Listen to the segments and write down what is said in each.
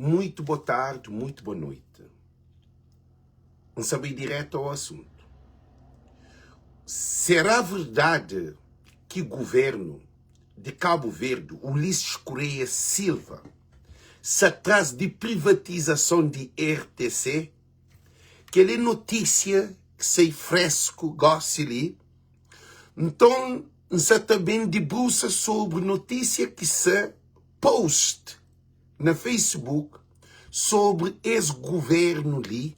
Muito boa tarde, muito boa noite. Vamos saber direto ao assunto. Será verdade que o governo de Cabo Verde, Ulisses Correia Silva, se atrasa de privatização de RTC? Aquela notícia que sai fresco, gosta-lhe. Então, se também debruça sobre notícia que se post na Facebook sobre esse governo ali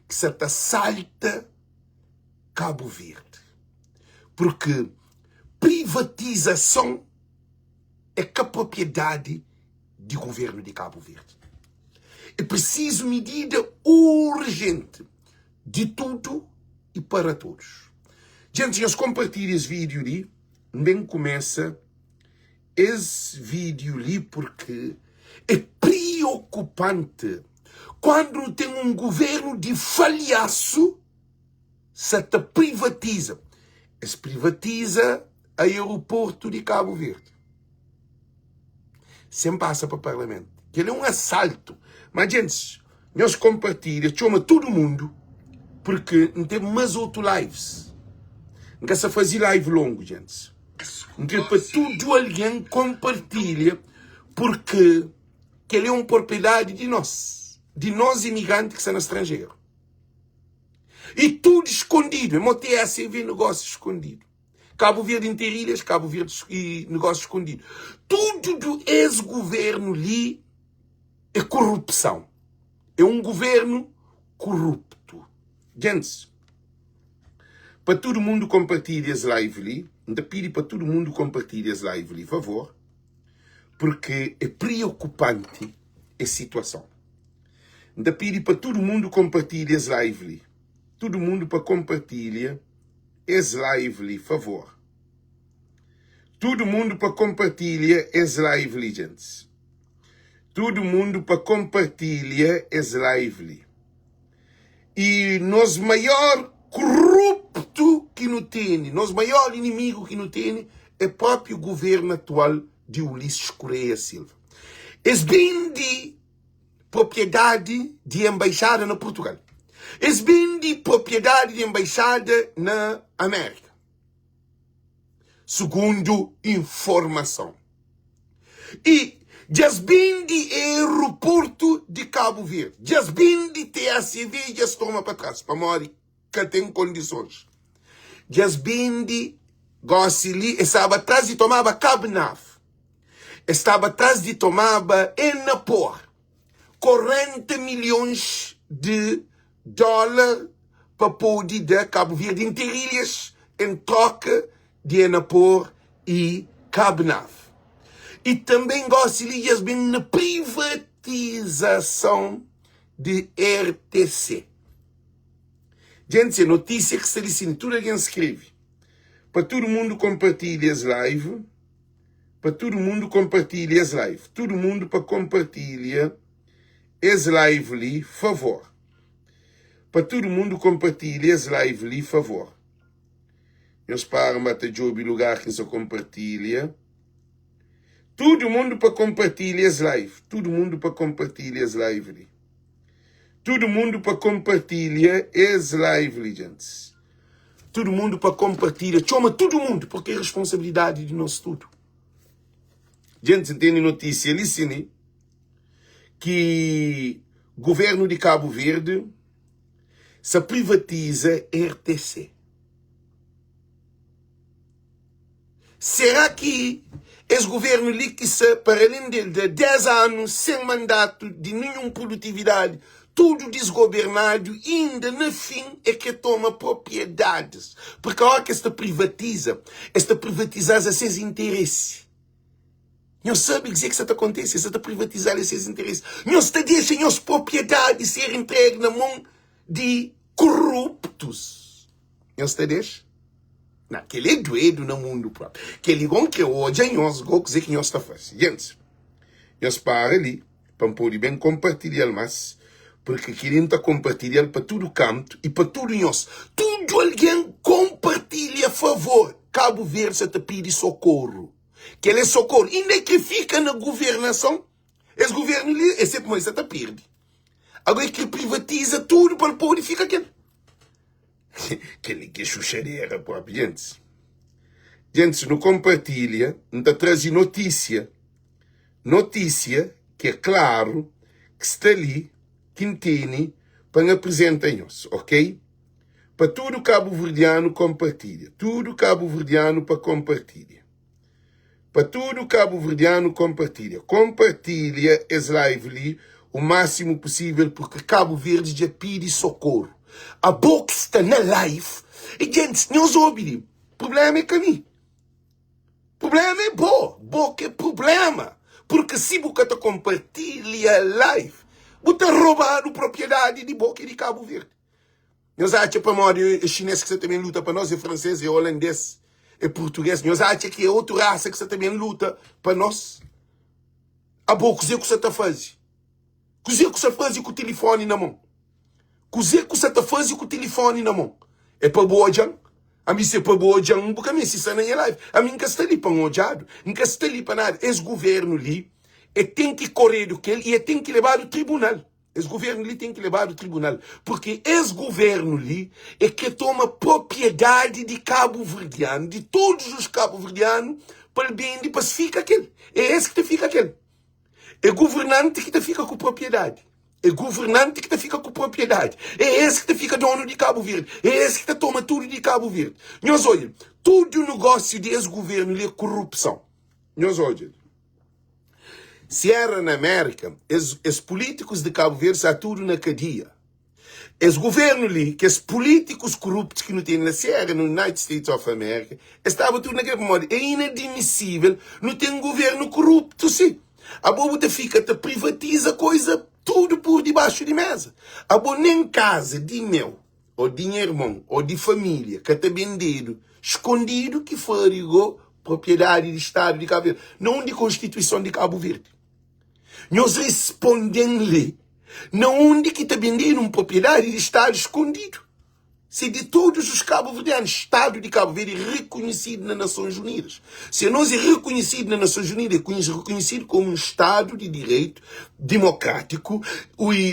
que se assalta Cabo Verde. Porque privatização é que a propriedade do governo de Cabo Verde. É preciso medida urgente de tudo e para todos. Gente, eu compartilho esse vídeo ali, bem começa esse vídeo ali porque é preocupante quando tem um governo de falhaço se te privatiza. Se privatiza o aeroporto de Cabo Verde. Sempre passa para o Parlamento. Que ele é um assalto. Mas, gente, nós compartilhamos, chama todo mundo, porque não tem mais outros lives. Não quer fazer live longo, gente. Não quer para tudo alguém compartilha, porque que ele é uma propriedade de nós imigrantes que estão no estrangeiro. E tudo escondido. MOTS vê negócio escondido. Cabo Verde em Terrilhas, Cabo Verde e negócio escondido. Tudo do ex-governo ali é corrupção. É um governo corrupto. Gente, para todo mundo compartilhar esse live ali, ainda pedir para todo mundo compartilhar esse live ali, por favor, porque é preocupante a situação. Ainda pedir para todo mundo compartilhar esse live ali. Todo mundo para compartilhar esse live ali, por favor. Todo mundo para compartilhar esse live ali, gente. Todo mundo para compartilhar esse live ali. E nós maior corrupto que não tem, nós maior inimigo que não tem, é o próprio governo atual de Ulisses Correia Silva. Esse bem de propriedade de embaixada na Portugal. Esse bem de propriedade de embaixada na América. Segundo informação. E já bem de aeroporto de Cabo Verde. Já bem de TACV já se toma para trás. Para morrer que tem condições. Já bem de Gossili estava atrás de tomava Cabo Nav. Estava atrás de tomava Enapor. 40 milhões de dólares para poder dar Cabo Verde em Terrilhas em troca de Enapor e Cabo Nav. E também gostaria bem na privatização de RTC. Gente, a notícia que se disse, tudo alguém escreve. Para todo mundo compartilhar esse live. Para todo mundo compartilhar esse live. Todo mundo para compartilhar esse live ali, favor. Para todo mundo compartilhar esse live ali, favor. Eu espero que job lugar que se compartilha. Todo mundo para compartilhar esse live. Todo mundo para compartilhar esse live ali. Todo mundo para compartilhar esse live ali, gente. Todo mundo para compartilhar. Chama todo mundo, porque é responsabilidade de nós tudo. Gente, tem notícia ali, sim, que o governo de Cabo Verde se privatiza RTC. Será que esse governo ali que se, para além de 10 anos, sem mandato, de nenhuma produtividade, tudo desgovernado, ainda no fim é que toma propriedades? Porque a hora que esta privatizar a seus interesses. Não sabe dizer que isso acontece, isso está privatizar esses interesses. Não se deixa as propriedades ser entregues na mão de corruptos. Não se deixa? Não, que ele é doido no mundo próprio. Que ele que hoje nós vamos dizer que nós está fazendo. Gente, nós para ali, para poder bem compartilhar mais, porque queremos compartilhar para todo canto e para tudo nós. Tudo alguém compartilha a favor. Cabo Verde te pede socorro. Que ele é socorro. E nem que fica na governação, Esse governo ali, é sempre mais está perde. Agora é que ele privatiza tudo para o povo e fica aquele. Aquele que é chuchareira, pô, gente. Gente, não compartilha, não está trazendo notícia. Notícia que é claro que está ali, que tem, para apresentar-nos, ok? Para tudo cabo-verdiano compartilha. Tudo cabo-verdiano para compartilha. Para tudo cabo-verdiano compartilha. Compartilha esse live ali o máximo possível, porque Cabo Verde já pede socorro. A boca está na live e gente, não ouve. O problema é caminho. O problema é boca é problema. Porque se você compartilha a live, você está roubando propriedade de boca e de Cabo Verde. Nós achamos para nós, é chinês que você também luta para nós, é francês, é holandês, é português. Nós achamos que é outra raça que você também luta para nós. A boa coisa que você está fazendo. Coisa que você faz com o telefone na mão. Coisa que você está fazendo com o telefone na mão. É para boa, Jan? A mim se é para boa, Jan, porque a mim se está na live. A mim nunca está ali para um odiado. Nunca está ali para nada. Esse governo ali, tem que correr do que ele e tem que levar ao tribunal. Esse governo ali tem que levar ao tribunal. Porque esse governo ali é que toma propriedade de cabo-verdiano, de todos os cabo-verdianos, para o bem de pacificar aquele. É esse que fica aquele. É governante que fica com propriedade. É governante que fica com propriedade. É esse que fica dono de Cabo Verde. É esse que toma tudo de Cabo Verde. Nós olha, todo o negócio desse governo ali é corrupção. Nós olha. Se era na América, os políticos de Cabo Verde estão tudo na cadeia. Esse governo ali, que os políticos corruptos que não tem na Sierra, no United States of America, estavam tudo naquele modo. É inadmissível não ter um governo corrupto, sim. A boa fica, te privatiza coisa, tudo por debaixo de mesa. A boa nem casa de meu, ou de irmão, ou de família, que está vendido, escondido, que farigou propriedade do Estado de Cabo Verde. Não de Constituição de Cabo Verde. Nós respondemos-lhe, não onde que está vendendo uma propriedade de Estado escondido. Se de todos os cabo-verdianos, Estado de Cabo Verde é reconhecido nas Nações Unidas. Se nós é reconhecido nas Nações Unidas, é reconhecido como um Estado de direito democrático,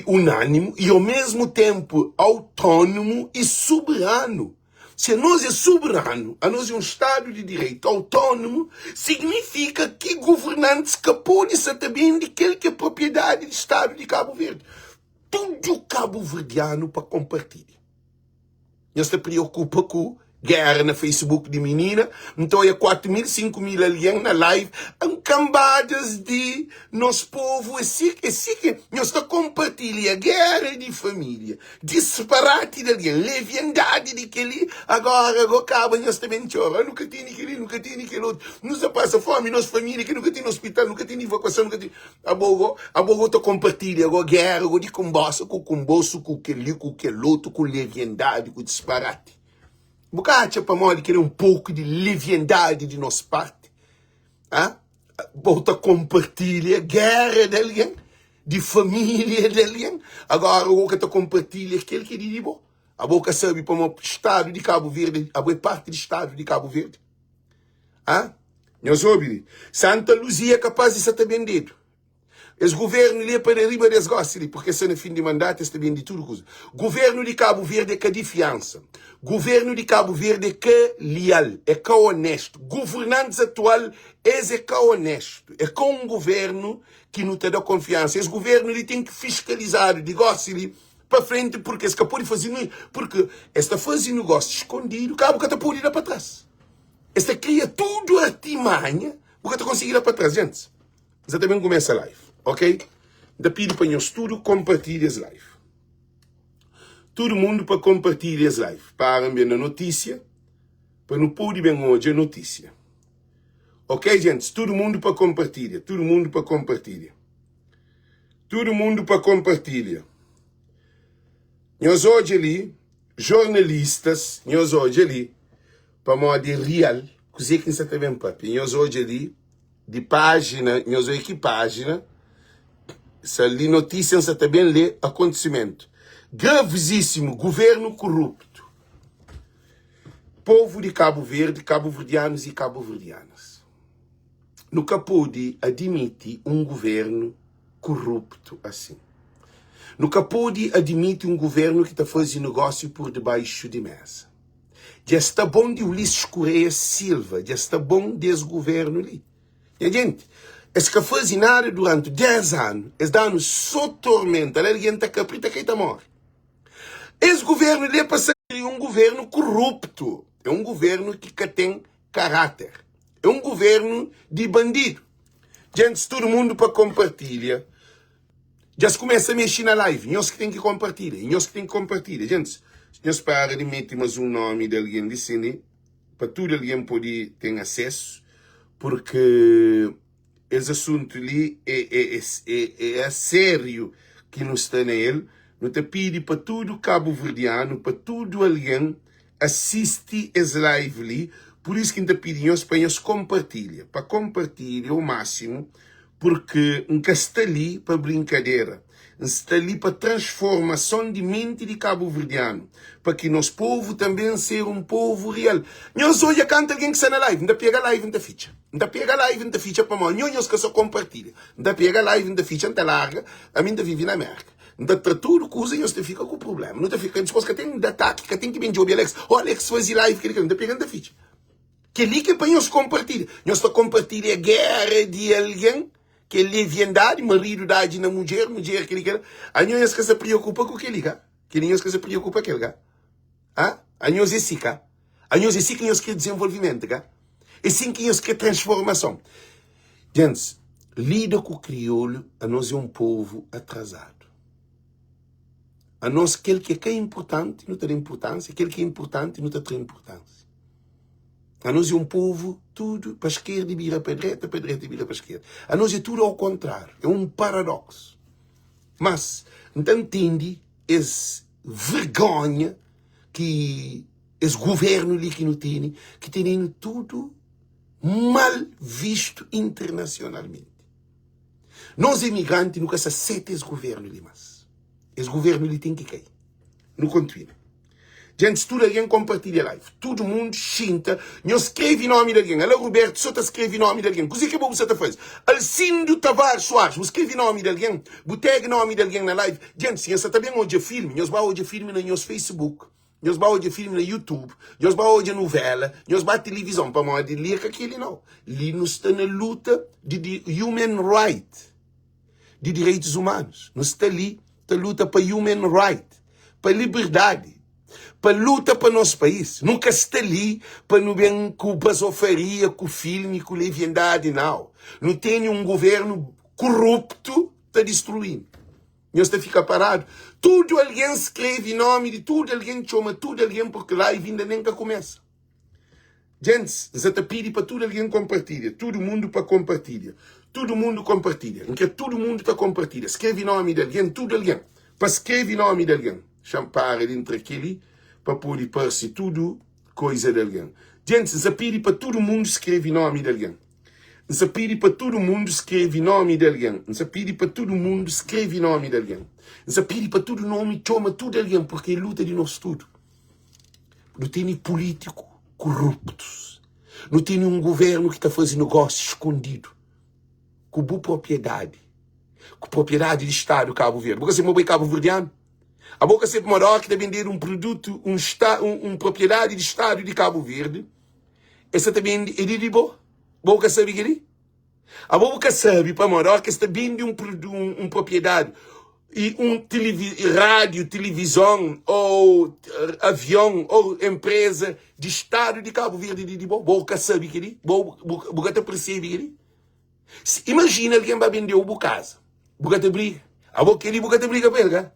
unânime e ao mesmo tempo autônomo e soberano. Se nós é soberano, a nós é um Estado de direito autônomo, significa que governantes que podem ser também de aquele que é propriedade do Estado de Cabo Verde. Tudo cabo-verdiano para compartilhar. Não se preocupa com guerra no Facebook de menina. Então é 4.000, 5.000 aliens na live. Cambadas de nosso povo. Assim que nós está compartilhando guerra de família. Disparate de alien. Leviandade de aquele. Agora acaba. Nós também chora. Nunca tem aquele, nunca tem aquele outro. Nos passa fome. Nossa família que nunca tem no hospital. Nunca tem evacuação. Nunca tem. A boa está compartilhando. Agora guerra. Agora de comboço. Com comboço. Com aquele. Com aquele outro. Com leviandade. Com disparate. Bucacha para nós querer um pouco de leviandade de nossa parte. Ah? Volta compartilha guerra de alguém, de família de alguém. Agora o que compartilha aquele que diz bom. A boca sabe para o Estado de Cabo Verde, a boa parte do Estado de Cabo Verde. Ah? Nós ouvimos. Santa Luzia é capaz de ser vendido. Esse governo ali é para riba desse gostos ali, porque se no fim de mandato está bem de tudo coisa. Governo de Cabo Verde é que de fiança. Governo de Cabo Verde é que leal, é que honesto. Governantes atual é que honesto. É com um governo que não te dá confiança. Esse governo ele tem que fiscalizar o negócio ali para frente, porque esse que pode fazer, porque esta fazendo negócio escondido, cabo que está por ir para trás. Esta cria tudo artimanha, porque está conseguindo ir para trás, gente. Já também começa a live. Ok? Da pedi para nós tudo compartilhar esse live. Todo mundo para compartilhar esse live. Para ver a notícia. Para não poder ver hoje a notícia. Ok, gente? Todo mundo para compartilhar. Todo mundo para compartilhar. Todo mundo para compartilhar. Nós hoje ali, jornalistas, nós hoje ali, para modo real, coisa que não se está vendo papi. Nós hoje ali, de página, nós hoje que página, se ali notícia, você também lê acontecimento. Gravíssimo, governo corrupto. Povo de Cabo Verde, cabo-verdianos e cabo-verdianas. Nunca pôde admitir um governo corrupto assim. Nunca pode admitir um governo que está fazendo negócio por debaixo de mesa. Já está bom de Ulisses Correia Silva, já está bom desse governo ali. E a gente, esse que faz nada durante 10 anos, esse dando só tormenta, a gente está caprita que está morre. Esse governo ali é para ser um governo corrupto, é um governo que tem caráter, é um governo de bandido. Gente, todo mundo para compartilhar. Já se começa a mexer na live. Nós que tem que compartilhar. Nós que tem que compartilhar. Gente, nós para de meter mais um nome de alguém de cine para todo alguém poder ter acesso, porque esse assunto ali é sério que não está nele. Não te pede para todo cabo-verdiano, para todo alguém assiste esse live ali. Por isso que te pedimos para nós compartilhar. Para compartilhar ao máximo, porque nunca está ali para brincadeira. Está ali para transformação de mente de cabo-verdiano. Para que nosso povo também seja um povo real. Nós hoje canta alguém que está na live. Ainda pega a live, ainda ficha. Ainda pega a live, ainda ficha para nós. Nós que só compartilha. Ainda pega a live, ainda ficha, ainda larga. A mim ainda vive na América. Ainda tudo coisa e nós fica com o problema. Não te fica disposto que tem um ataque, que tem que bem de Alex. Oh, Alex faz live, que ele ainda pega, ainda ficha. Que ali que para nós compartilha. Nós está compartilha a guerra de alguém que é leviandade, marido dá na mulher que ele quer. A nós que se preocupa com aquele cara. Que nós que se preocupa com aquele cara. A nós é assim, cara. A nós é assim que nós quer desenvolvimento, cara. É assim que nós quer transformação. Gente, lida com o crioulo, a nós é um povo atrasado. A nós, aquele que é importante, não tem importância. Aquele que é importante, não tem importância. A nós é um povo, tudo para a esquerda e vira para a direita e vira para a esquerda. A nós é tudo ao contrário. É um paradoxo. Mas, não entende essa vergonha que esse governo ali que não tem, que tem tudo mal visto internacionalmente. Nós, imigrantes, nunca se aceita esse governo ali, mas esse governo ali tem que cair. Não continua. Gente, se tudo alguém compartilha a live, todo mundo xinta, não escreve nome de alguém. Olha, Roberto, só te escreve nome de alguém. Coisa que você te faz. Alcindo Tavares Soares, você escreve nome de alguém, botega nome de alguém na live. Gente, se você também hoje filme, nós vamos hoje filme no nosso Facebook, nós vamos hoje filme no YouTube, nós vamos hoje novela, nós vamos televisão, para não ler que aquele não. Ali nós estamos na luta de human rights, de direitos humanos. Nós estamos ali, na luta para human rights, para liberdade. Para luta para o nosso país. Nunca está ali para não bem com basofaria, com filme, com leviandade, não. Não tem um governo corrupto está destruindo. Nós está ficar parado. Tudo alguém escreve nome de tudo, alguém chama tudo alguém porque lá e ainda nem começa. Gente, você está pedindo para tudo alguém compartilha. Todo mundo para compartilha. Todo mundo compartilha. Não quer todo mundo para compartilha. Escreve nome de alguém, tudo alguém. Para escrever nome de alguém. Champara dentro daquele para poder parecer tudo coisa de alguém. Gente, se pede para todo mundo escrever nome de alguém. Se pede para todo mundo escrever nome de alguém. Se pede para todo mundo escrever nome de alguém. Se pede para todo nome chama tudo alguém porque é luta de nós tudo. Não tem político corruptos. Não tem um governo que está fazendo negócio escondido. Com boa propriedade. Com propriedade de Estado Cabo Verde. Porque você é um cabo-verdiano. A boca sempre maior que deve vender um produto, propriedade de Estado de Cabo Verde. Essa também é de boa. A boca sabe que é? A boca sabe para maior que está vende um propriedade e rádio, televisão ou avião ou empresa de Estado de Cabo Verde de boa. A boca sabe que é? A boca percebe que é? Imagina alguém vai vender uma casa. A boca briga. A boca briga belga.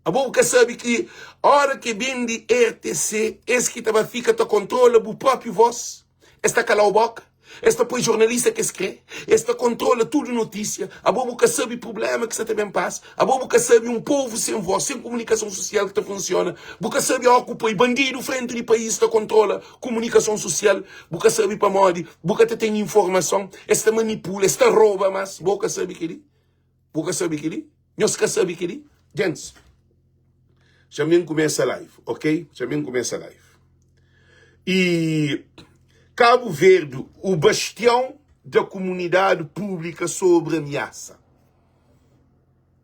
A boca sabe que a hora que vende RTC, esse que fica controla o próprio voz. Esta cala a boca. Esta põe jornalista que escreve. Esta controla tudo notícia. A boca sabe o problema que você também passa. A boca sabe um povo sem voz, sem comunicação social que funciona. A boca sabe a ocupa e bandido frente do país que controla comunicação social. A boca sabe para morrer. A boca tem informação. Esta manipula, esta rouba, mas a boca sabe que ele. A boca sabe que ele. Nós que sabe que ele. Gente. Já mesmo começa a live, ok? Já mesmo começa a live. E Cabo Verde, o bastião da comunidade pública sobre ameaça.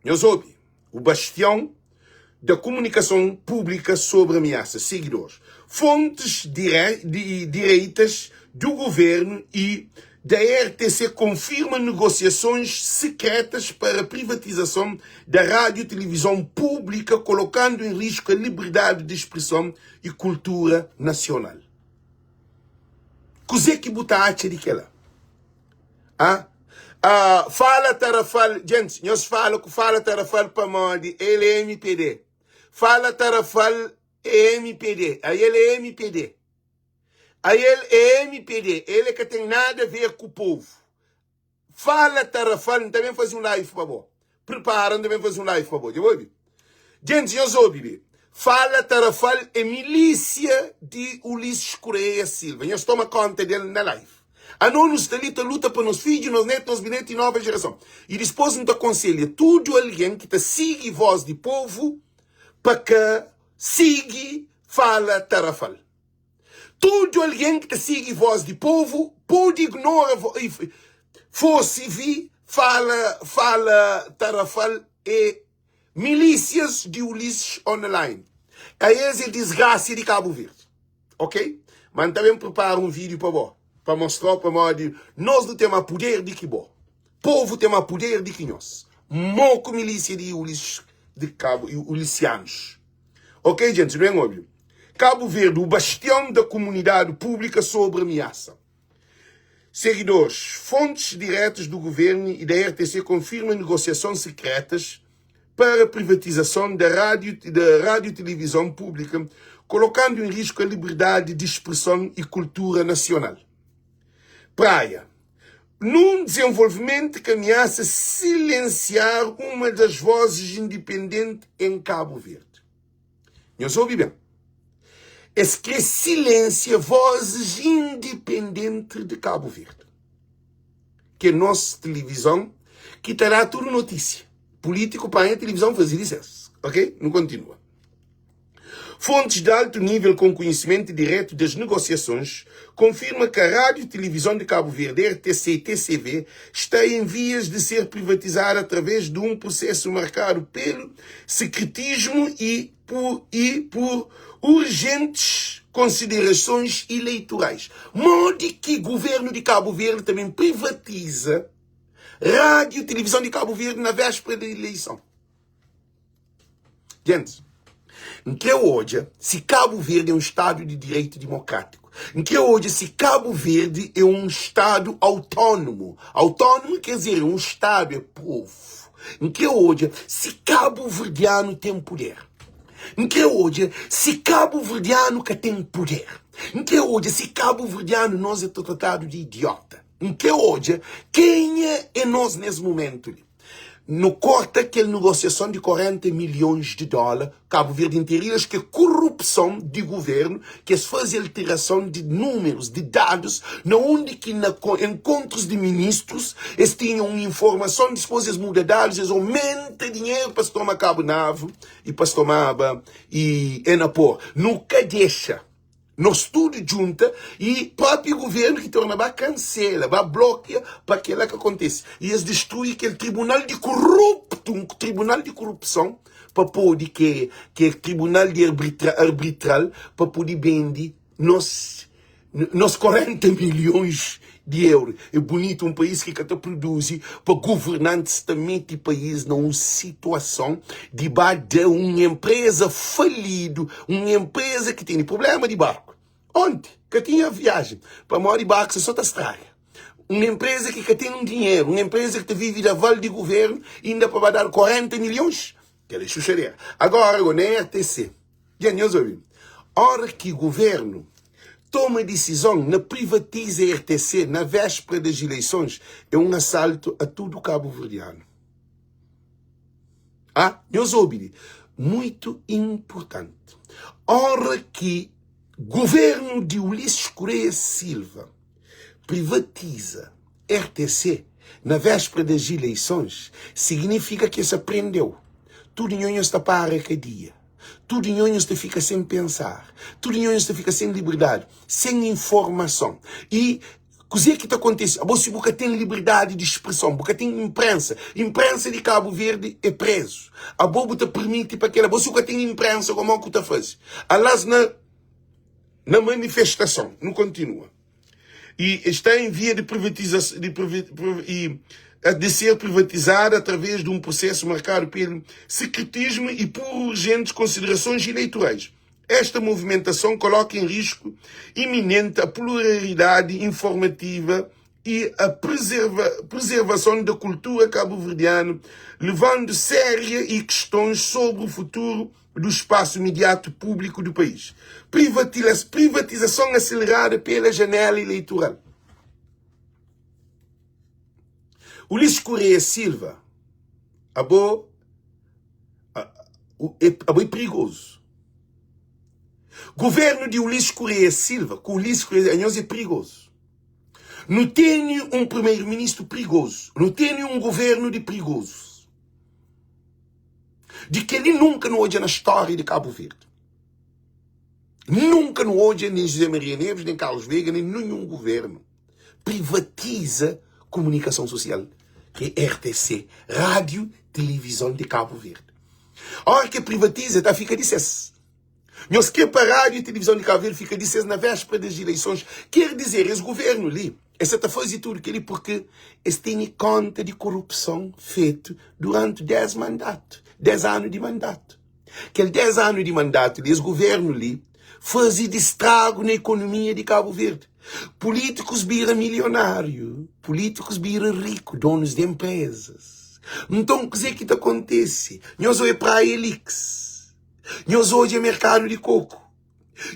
nós ouvimos o bastião da comunicação pública sobre ameaças, seguidores, fontes direitas do governo e da RTC confirmam negociações secretas para a privatização da rádio e televisão pública, colocando em risco a liberdade de expressão e cultura nacional. Cos'è que buta acha de que lá? Fala tarafal, gente, nós fala tarafal para modi, ele é MPD. Fala tarafal é MPD, aí ele é MPD. Aí ele é MPD, ele que tem nada a ver com o povo. Fala tarafal, também faz um live para você. Preparam também faz um live para você. Gente, nós ouvimos. Fala tarafal é milícia de Ulisses Correia Silva. Nós tomamos conta dele na live. A não nos luta para nos filhos, nos netos, nos bisnetos e nova geração. E depois nos aconselha tudo alguém que te siga voz de povo para que siga fala tarafal. Tudo alguém que te siga voz de povo pode ignorar fosse vi fala tarafal e milícias de Ulisses online. Aí é desgraça de Cabo Verde. Ok? Mas também prepara um vídeo para você. Para mostrar para nós, nós não temos poder de que bom. Povo tem poder de que nós. Moco milícia de Ulisses de Cabo, Ulicianos. Ok, gente, bem óbvio. Cabo Verde, o bastião da comunidade pública sobre ameaça. Seguidores, fontes diretas do governo e da RTC confirmam negociações secretas para a privatização da rádio e televisão pública, colocando em risco a liberdade de expressão e cultura nacional. Praia. Num desenvolvimento que ameaça silenciar uma das vozes independentes em Cabo Verde. Nós ouvimos bem. Que silencia vozes independentes de Cabo Verde. Que a nossa televisão, que terá tudo notícia. Político para a televisão fazer isso. Ok? Não continua. Fontes de alto nível com conhecimento direto das negociações confirmam que a Rádio e Televisão de Cabo Verde, RTC e TCV, está em vias de ser privatizada através de um processo marcado pelo secretismo e por urgentes considerações eleitorais. Modo que o governo de Cabo Verde também privatiza Rádio e Televisão de Cabo Verde na véspera da eleição. Gente, em que hoje, se Cabo Verde é um Estado de direito democrático, em que hoje, se Cabo Verde é um Estado autônomo, autônomo quer dizer, um Estado é povo, em que hoje, se Cabo Verdeano tem poder, em que hoje, se Cabo Verdeano que tem poder, em que hoje, se Cabo Verdeano nós é tratado de idiota, em que hoje, quem é nós nesse momento? No corta aquela negociação de 40 milhões de dólares, Cabo Verde interiores, que é corrupção de governo, que se faz alteração de números, de dados, na onde que na encontros de ministros, eles tinham informação, depois eles mudam dados, eles aumentam dinheiro para se tomar Cabo Navo e para se tomar e Enapor. Nunca deixa. Nós tudo junta e o próprio governo que torna vai cancela, vai bloquear para aquilo que acontece. E eles destruem aquele tribunal de corrupto, um tribunal de corrupção, para poder que é tribunal de arbitral, para poder vender nos 40 milhões de euros. É bonito um país que produz para governantes também de país numa situação de uma empresa falida, uma empresa que tem problema de barco. Onde? Que tinha viagem para morar de barco, só te estraga. Uma empresa que tem um dinheiro, uma empresa que vive da vale de governo, ainda para dar 40 milhões, que é chucharia. Agora, na RTC, já nós ouvimos, hora que o governo toma decisão na privatiza a RTC na véspera das eleições, é um assalto a tudo Cabo Verdeano. Nós ouvimos, muito importante. Hora que governo de Ulisses Correia Silva privatiza RTC na véspera das eleições, significa que se aprendeu. Tudo em está para a cadeia. Tudo em onde fica sem pensar. Tudo em onde fica sem liberdade, sem informação. E Coisa que acontece? A você nunca tem liberdade de expressão, nunca tem imprensa. Imprensa de Cabo Verde é preso. A bobo te permite para que ela, você nunca tem imprensa, como é que tu faz? Aliás, na manifestação, não continua. E está em via de privatização, de ser privatizada através de um processo marcado pelo secretismo e por urgentes considerações eleitorais. Esta movimentação coloca em risco iminente a pluralidade informativa e a preservação da cultura cabo-verdiana, levando sérias questões sobre o futuro do espaço imediato público do país. Privatização acelerada pela janela eleitoral. Ulisses Correia Silva, é perigoso. Governo de Ulisses Correia Silva, com Ulisses Correia é perigoso. Não tem um primeiro-ministro perigoso. Não tem um governo de perigosos. De que ele nunca não hoje na história de Cabo Verde. Nunca não hoje nem José Maria Neves, nem Carlos Veiga, nem nenhum governo privatiza comunicação social, que é RTC, Rádio Televisão de Cabo Verde. A hora que privatiza, fica de cesse. Nós que para a Rádio Televisão de Cabo Verde fica de cesse na véspera das eleições. Quer dizer, esse governo ali, essa está fazendo tudo que ele, porque eles têm conta de corrupção feito durante 10 mandatos, 10 anos de mandato. Aqueles 10 anos de mandato, esse governo ali, fazia estrago na economia de Cabo Verde. Políticos vira milionário, políticos vira rico, donos de empresas. Então, o que acontece? Nós olhamos para a Elix. Nós hoje é mercado de coco.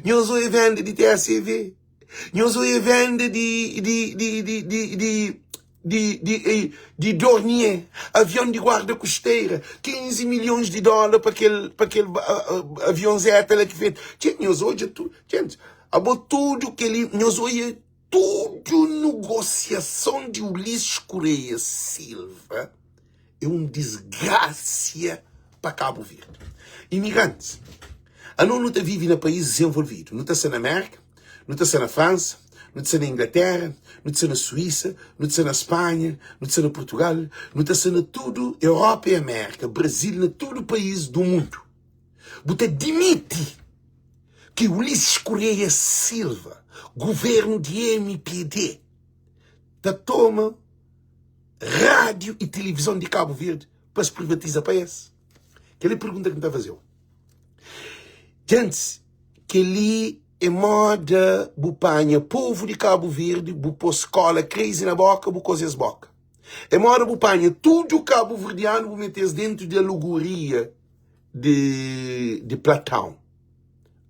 Nós hoje vende de TACV. Nós hoje vende de Dornier, avião de guarda costeira, 15 milhões de dólares para aquele aviãozeta que fez. Gente, nós hoje tudo, gente, tudo que ele, nós hoje tudo negociação de Ulisses Correia Silva é uma desgraça para Cabo Verde. Imigrantes. A não está vive no país desenvolvido. Não está na América, não está na França, não está na Inglaterra, não está na Suíça, não está na Espanha, não está na Portugal, não está na tudo Europa e América, Brasil, na todo país do mundo. Você admite que Ulisses Correia Silva, governo de MPD, toma rádio e televisão de Cabo Verde para se privatizar para esse? Aquela pergunta que me está a fazer. Gente, que ali é moda bupanha, povo de Cabo Verde, bupo escola, crise na boca, bu coisas boca. É moda bupanha, tudo Cabo Verdeano bu metes dentro da alegoria de Platão.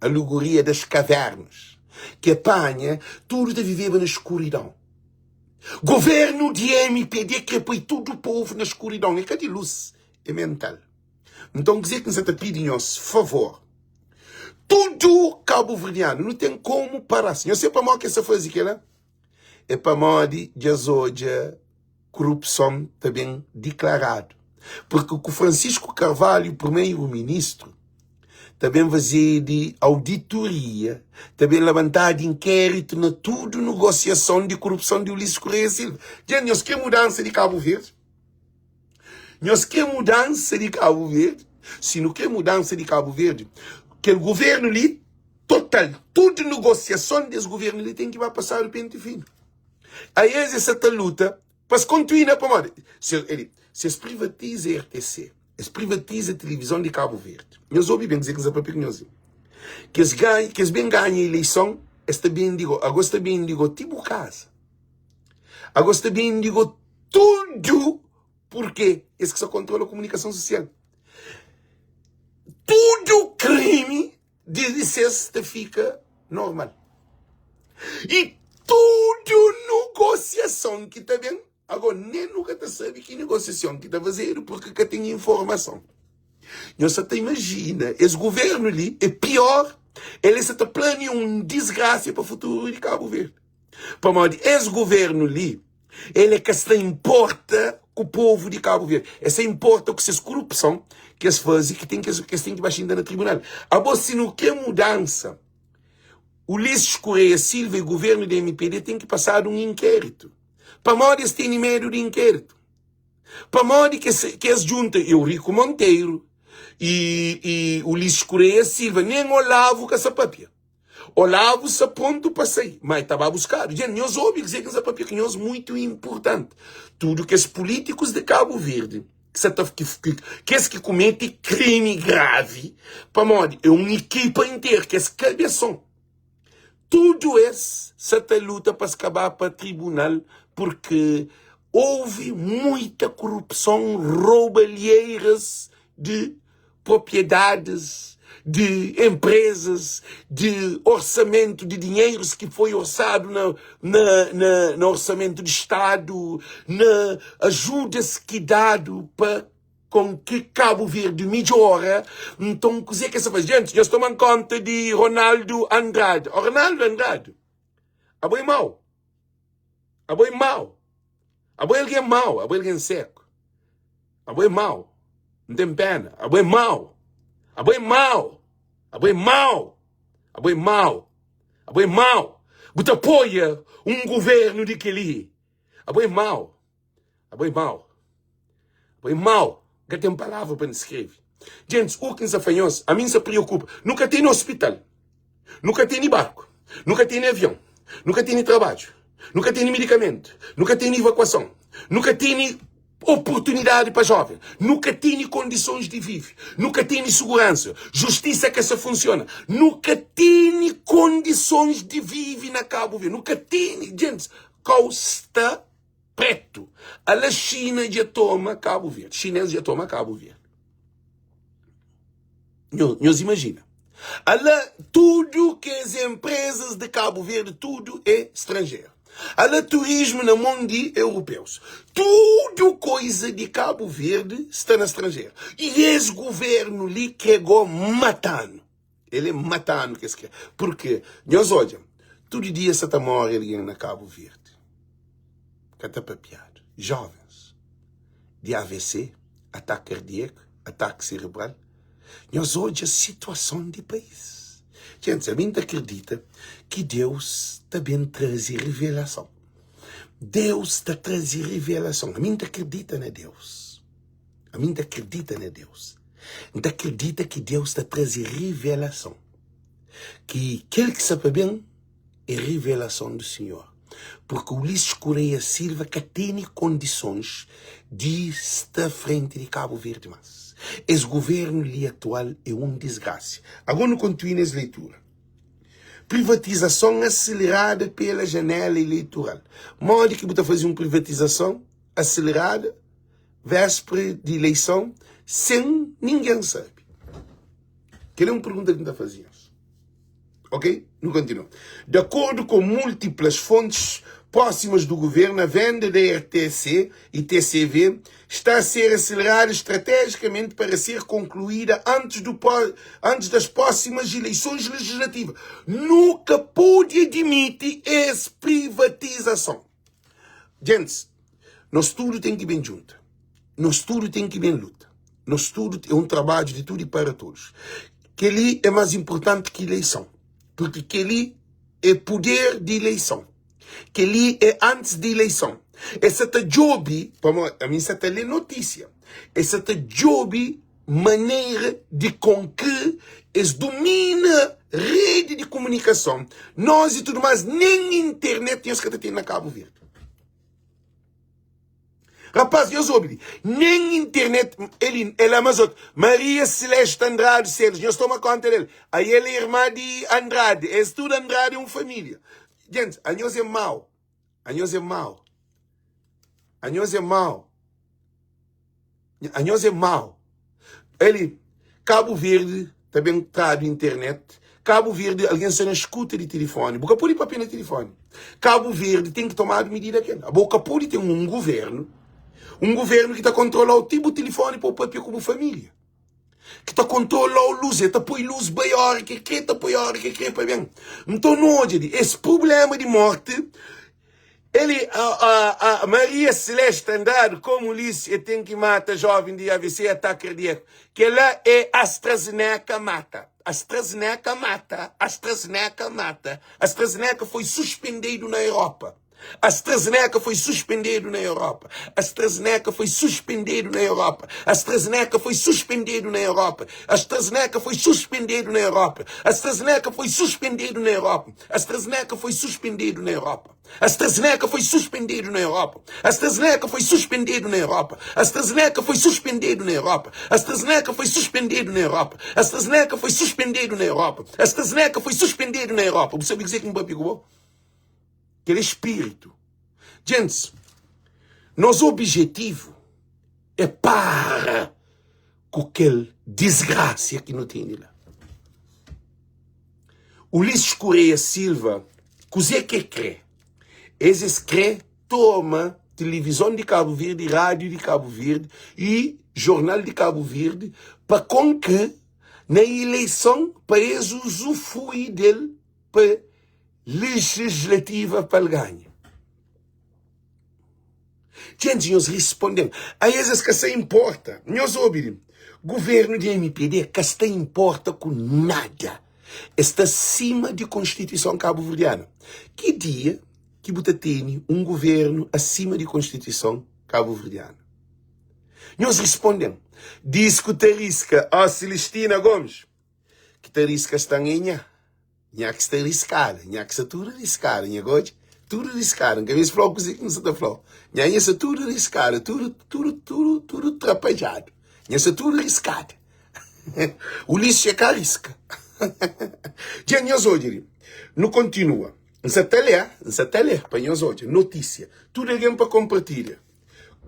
A alegoria das cavernas. Que apanha, tudo de viver na escuridão. Governo de MPD que põe todo o povo na escuridão. É que de luz é mental. Então, dizer que nos pedimos favor. Tudo cabo-verdiano não tem como parar. Eu sei para mim que essa fase que é para mim de hoje corrupção também declarado. Porque o Francisco Carvalho, primeiro-ministro, também fazia de auditoria, também levantar de inquérito na tudo negociação de corrupção de Ulisses Correia Silva. Gente, nós queremos mudança de Cabo Verde. Nós queremos mudança de Cabo Verde. Se não quer mudança de Cabo Verde, que o governo ali, total, tudo negociação desse governo ali tem que vai passar o pente fino. Aí essa luta, para continuar para moda. Se eles privatizam a RTC, eles privatizam a televisão de Cabo Verde. Nós ouvimos bem dizer que eles papinhos. Que eles bem ganham a eleição, está bem digo, agora está bem digo, tipo casa. Agora está bem digo, tudo. Porque esse que só controla a comunicação social. Tudo crime de licença fica normal. E tudo negociação que está bem. Agora, nem nunca está sabe que negociação que está fazendo porque que tem informação. Você até imagina, esse governo ali é pior. Ele está planejando uma desgraça para o futuro de Cabo Verde. Para modo, esse governo ali, ele é que se importa com o povo de Cabo Verde. Essa importa com essa corrupção que eles fazem, que tem que baixar ainda no tribunal. Agora, se não quer mudança, Ulisses Correia Silva e o governo da MPD tem que passar um inquérito. Para modo eles têm medo de inquérito. Para modo que eles juntam Eurico Monteiro e Ulisses Correia Silva, nem Olavo com essa papia. Olavo se ponto para sair, mas estava a buscar. Gente, nós ouvimos dizer que essa papia que nós muito importante. Tudo que os políticos de Cabo Verde que comete crime grave, para modo, é uma equipa inteira, que é cabeção. Tudo isso, se luta para acabar para o tribunal, porque houve muita corrupção, roubalheiras de propriedades, de empresas, de orçamento de dinheiros que foi orçado no orçamento de Estado, na ajudas que dado para com que Cabo Verde melhora. Então, o que é que essa faz? Gente, nós tomamos conta de Ronaldo Andrade. O Ronaldo Andrade, a boi mau. A boi mau. A boi alguém mau. A boi alguém seco. A boi mau. Não tem pena. A boi mau. A boi mau. A boi mau. A boi mau. A boi mau. Você apoia um governo de Kelly. A boi mau. A boi mau. A boi mau. Que tem palavra para escrever. Gente, o que nos afanhou, a mim se preocupa. Nunca tem hospital. Nunca tem barco. Nunca tem avião. Nunca tem trabalho. Nunca tem medicamento. Nunca tem evacuação. Nunca tem oportunidade para jovem. Nunca tem condições de viver. Nunca tem segurança. Justiça que se funciona. Nunca tem condições de viver na Cabo Verde. Nunca tem. Gente, Costa Preto. A China já toma Cabo Verde. Chinês já toma Cabo Verde. Nós imagina. Tudo que as empresas de Cabo Verde, tudo é estrangeiro. Turismo no mundo europeus. Tudo coisa de Cabo Verde está no estrangeiro. E esse governo ali quegou matando. Ele é matando que quer. Porque, nós olhamos, todo dia se está morrendo alguém na Cabo Verde. Catapapiado. Jovens. De AVC, ataque cardíaco, ataque cerebral. Nós olhamos a situação do país. Gente, a mim acredita que Deus também traz revelação. Deus está trazendo revelação. A mim acredita na Deus. A mim acredita na Deus. A acredita que Deus está trazendo revelação. Que aquele que sabe bem é revelação do Senhor. Porque Ulisses Correia Silva que tem condições de estar frente de Cabo Verde mais. Esse governo ali atual é um desgraça. Agora não continue essa leitura. Privatização acelerada pela janela eleitoral. Modo que você fazer uma privatização acelerada, véspera de eleição, sem ninguém sabe. Que é uma pergunta que você está fazendo. Ok? Não continua. De acordo com múltiplas fontes próximas do governo, a venda da RTC e TCV está a ser acelerada estrategicamente para ser concluída antes das próximas eleições legislativas. Nunca pôde admitir essa privatização. Gente, nós tudo tem que ir bem junto. Nós tudo tem que ir bem luta. Nós tudo é um trabalho de tudo e para todos. Que ali é mais importante que eleição. Porque que ali é poder de eleição. Que ali é antes de eleição. Essa é job, a mim essa é notícia. Essa é job maneira de com que eles domina rede de comunicação. Nós e tudo mais, nem internet temos que ter na Cabo Verde. Rapaz, eu soube, nem internet, ela é mais outro. Maria Celeste Andrade Sérgio, nós tomamos conta dele. Aí ele é irmã de Andrade, é tudo Andrade, é uma família. Gente, a nós é mau. A nós é mau. A nós é mau. A nós é mau. Ele, Cabo Verde, também está de internet. Cabo Verde, alguém se não escuta de telefone. Boca pode ir para pena telefone. Cabo Verde tem que tomar medida aqui. A Boca pode ter um governo que está controlando o tipo de telefone para o papel como família. Que está controlando a luz, está põe luz maior, que está põe hora, que para bem. Então, não, esse problema de morte A Maria Celeste Andrade, como disse, tem que matar jovem de AVC, ataque cardíaco. Que ela é AstraZeneca mata. AstraZeneca mata. AstraZeneca mata. AstraZeneca foi suspendido na Europa. AstraZeneca foi suspendido na Europa. AstraZeneca foi suspendido na Europa. AstraZeneca foi suspendido na Europa. AstraZeneca foi suspendido na Europa. AstraZeneca foi suspendido na Europa. AstraZeneca foi suspendido na Europa. AstraZeneca foi suspendido na Europa. AstraZeneca foi suspendido na Europa. AstraZeneca foi suspendido na Europa. AstraZeneca foi suspendido na Europa. AstraZeneca foi suspendido na Europa. AstraZeneca foi suspendido na Europa. Você sabe dizer que me pegou? Aquele espírito. Gente, nosso objetivo é para com aquele desgraça que não tem lá. Ulisses Correia Silva, coisa que crê? Esses crê toma televisão de Cabo Verde, rádio de Cabo Verde e jornal de Cabo Verde para com que na eleição para eles usufruir dele para legislativa para ganhar. Gente, nós respondemos. A esses que se importa. Nós ouvimos. Governo de MPD que se importa com nada. Está acima da Constituição cabo-verdiana. Que dia que você tem um governo acima da Constituição cabo-verdiana? Nós respondemos. Diz que o Tarisca, a Celestina Gomes, que Tarisca está ganhando. Nha que está riscada, nha que está tudo riscada, nha gosto, tudo riscado. Nunca vi esse flow que não se dá flow. Nha está tudo riscado, tudo atrapalhado. Nha está tudo riscado. O lixo é carisca. Já nós hoje, não continua. Não se até para nós hoje, notícia. Tudo alguém para compartilhar.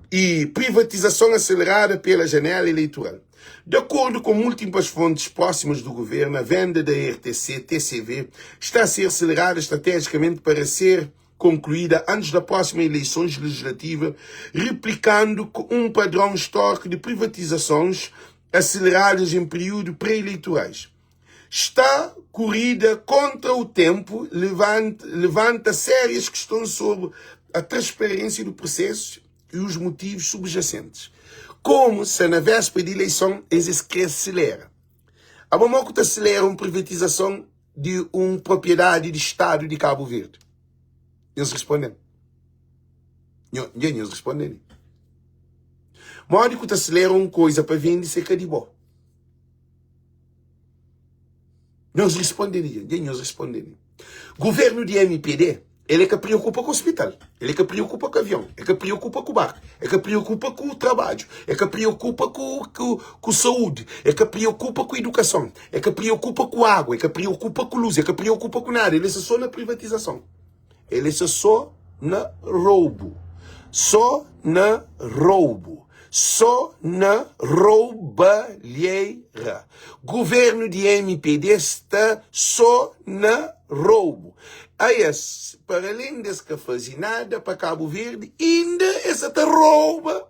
E privatização acelerada pela janela eleitoral. De acordo com múltiplas fontes próximas do governo, a venda da RTC-TCV está a ser acelerada estrategicamente para ser concluída antes da próxima eleição legislativa, replicando um padrão histórico de privatizações aceleradas em períodos pré-eleitorais. Está corrida contra o tempo, levanta sérias questões sobre a transparência do processo e os motivos subjacentes. Como se na véspera de eleição existe que acelera. A Bamoco acelera uma privatização de uma propriedade de Estado de Cabo Verde. Nós respondemos. Nós respondemos. Módico acelera uma coisa para vender seca de boa. Nós responderíamos. Nós responderíamos. Governo de MPD, ele é que preocupa com o hospital, ele é que preocupa com o avião, é que preocupa com o barco, é que preocupa com o trabalho, é que preocupa com a saúde, é que preocupa com a educação, é que preocupa com a água, é que preocupa com a luz, é que preocupa com nada. Ele é só na privatização. Ele é só na roubo. Só na roubo. Só na roubalheira. Governo de MPD está só na roubo. Aí, para além desse que fazem nada para Cabo Verde, ainda essa te rouba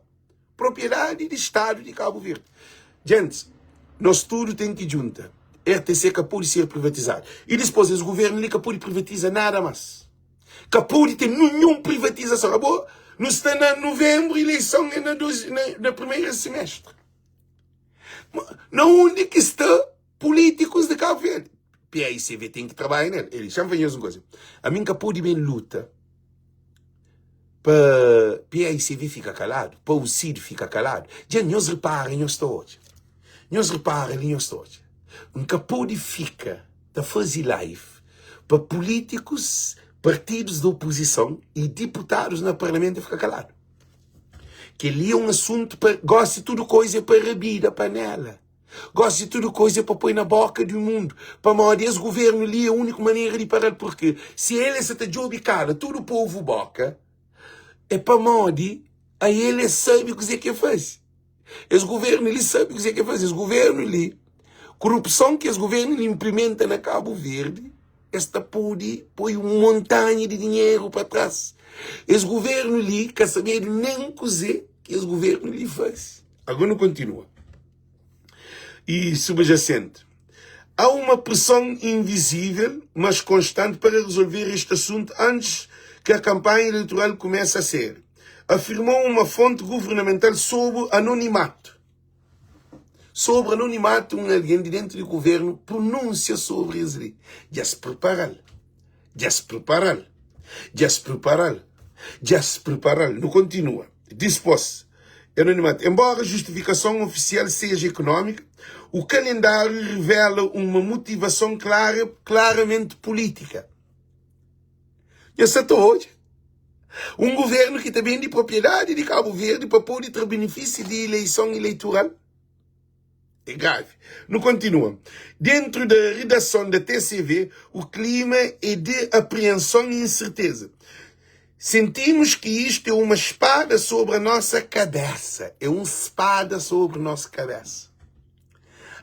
propriedade de Estado de Cabo Verde. Gente, nós tudo tem que juntar. RTC que pode ser privatizado. E depois esse governo ali que pode privatizar nada mais. Que pode ter nenhuma privatização. Acabou? Nós estamos em novembro, eleição é na primeiro semestre. Na onde que está políticos de Cabo Verde? PAICV tem que trabalhar nele. Ele chama uma coisa. A mim que pode bem luta para PAICV ficar calado, para o CID ficar calado. Já nós reparem nós todos. Nós reparem nós todos. Nunca pode ficar a fazer live para políticos, partidos da oposição e deputados no parlamento ficar calado. Que ali é um assunto para gosta de tudo coisa para abrir da panela. Gosta de tudo coisa para pôr na boca do mundo. Para morrer esse governo ali é a única maneira de parar. Porque se ele se te jobicala todo o povo boca, é para morrer, aí ele sabe o que faz. Esse governo ali sabe o que faz. Esse governo ali, corrupção que esse governo ali implementa na Cabo Verde, esta pode pôr uma montanha de dinheiro para trás. Esse governo ali quer saber nem cozer que esse governo ali faz. Agora continua. E subjacente. Há uma pressão invisível, mas constante para resolver este assunto antes que a campanha eleitoral começa a ser. Afirmou uma fonte governamental sobre anonimato. Sobre anonimato, alguém de dentro do governo pronuncia sobre isso. Já se preparam. Já se preparam. Já se preparam. Já se preparam. Não continua. Disposto. Anonimato. Embora a justificação oficial seja econômica, o calendário revela uma motivação claramente política. E essa hoje. Um governo que também de propriedade de Cabo Verde para poder ter benefício de eleição eleitoral. É grave. Não continua. Dentro da redação da TCV, o clima é de apreensão e incerteza. Sentimos que isto é uma espada sobre a nossa cabeça. É uma espada sobre a nossa cabeça.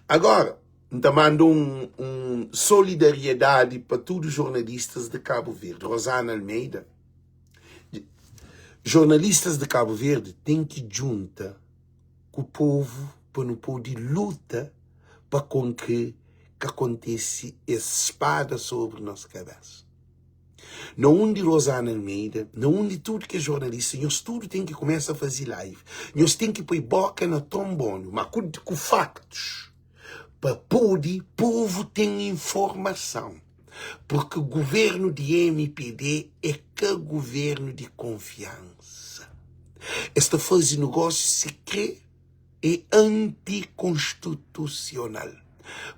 Agora, então mando solidariedade para todos os jornalistas de Cabo Verde. Rosana Almeida. Jornalistas de Cabo Verde têm que juntar com o povo para não poder luta para com que acontece essa espada sobre a nossa cabeça. Não de Rosana Almeida, não de tudo que é jornalista, nós tudo tem que começar a fazer live. Nós tem que pôr boca na trombone, mas com factos. Para poder, povo tem informação. Porque o governo de MPD é que governo de confiança. Esta fase de negócio secreto é anticonstitucional.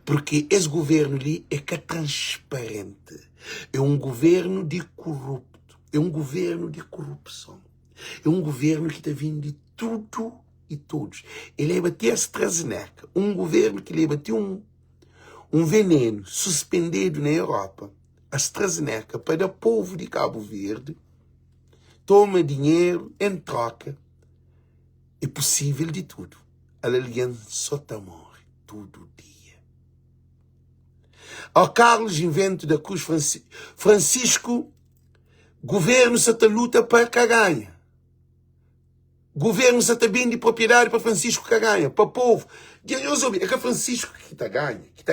Porque esse governo ali é que é transparente. É um governo de corrupto. É um governo de corrupção. É um governo que está vindo de tudo e todos. Ele ia bater a AstraZeneca. Um governo que lhe bateu um veneno suspendido na Europa. A AstraZeneca para o povo de Cabo Verde. Toma dinheiro em troca. É possível de tudo. A aliança só está morre todo dia. Ao Carlos Invento da Cruz Francisco, governo se te luta para que ganha. Governo se te bem de propriedade para Francisco que ganha, para o povo. É que Francisco que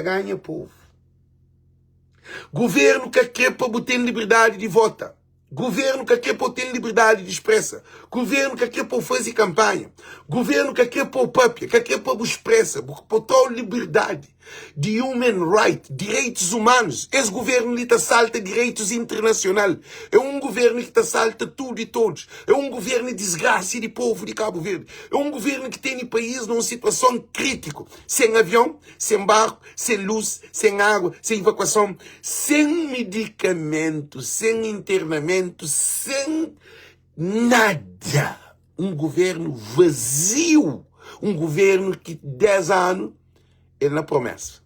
ganha o povo. Governo que quer para botar liberdade de voto. Governo que quer para ter liberdade de expressa. Governo que quer para fazer campanha. Governo que quer para o papia, que quer para expressa, para ter liberdade de human rights, direitos humanos. Esse governo ali salta direitos internacionais. É um governo que salta tudo e todos. É um governo de desgraça de povo de Cabo Verde. É um governo que tem o país numa situação crítica. Sem avião, sem barco, sem luz, sem água, sem evacuação, sem medicamento, sem internamento, sem nada. Um governo vazio. Um governo que 10 anos ele na promessa.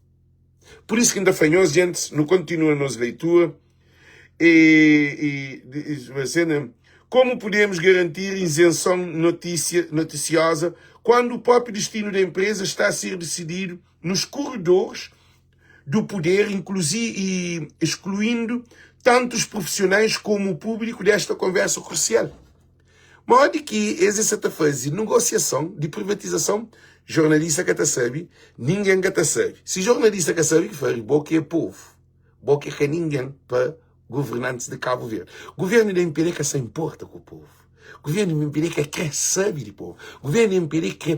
Por isso que ainda fanhoso, gente, não continua nos leitura. Como podemos garantir isenção noticiosa quando o próprio destino da empresa está a ser decidido nos corredores do poder, inclusive e excluindo tanto os profissionais como o público desta conversa crucial? Modo que existe esta fase de negociação, de privatização, jornalista que está sabe, ninguém que está sabe. Se jornalista que sabe, que faz, boca é povo. Boca é ninguém para governantes de Cabo Verde. Governo da MPD que se importa com o povo. Governo da MPD que quer saber do povo. Governo da MPD que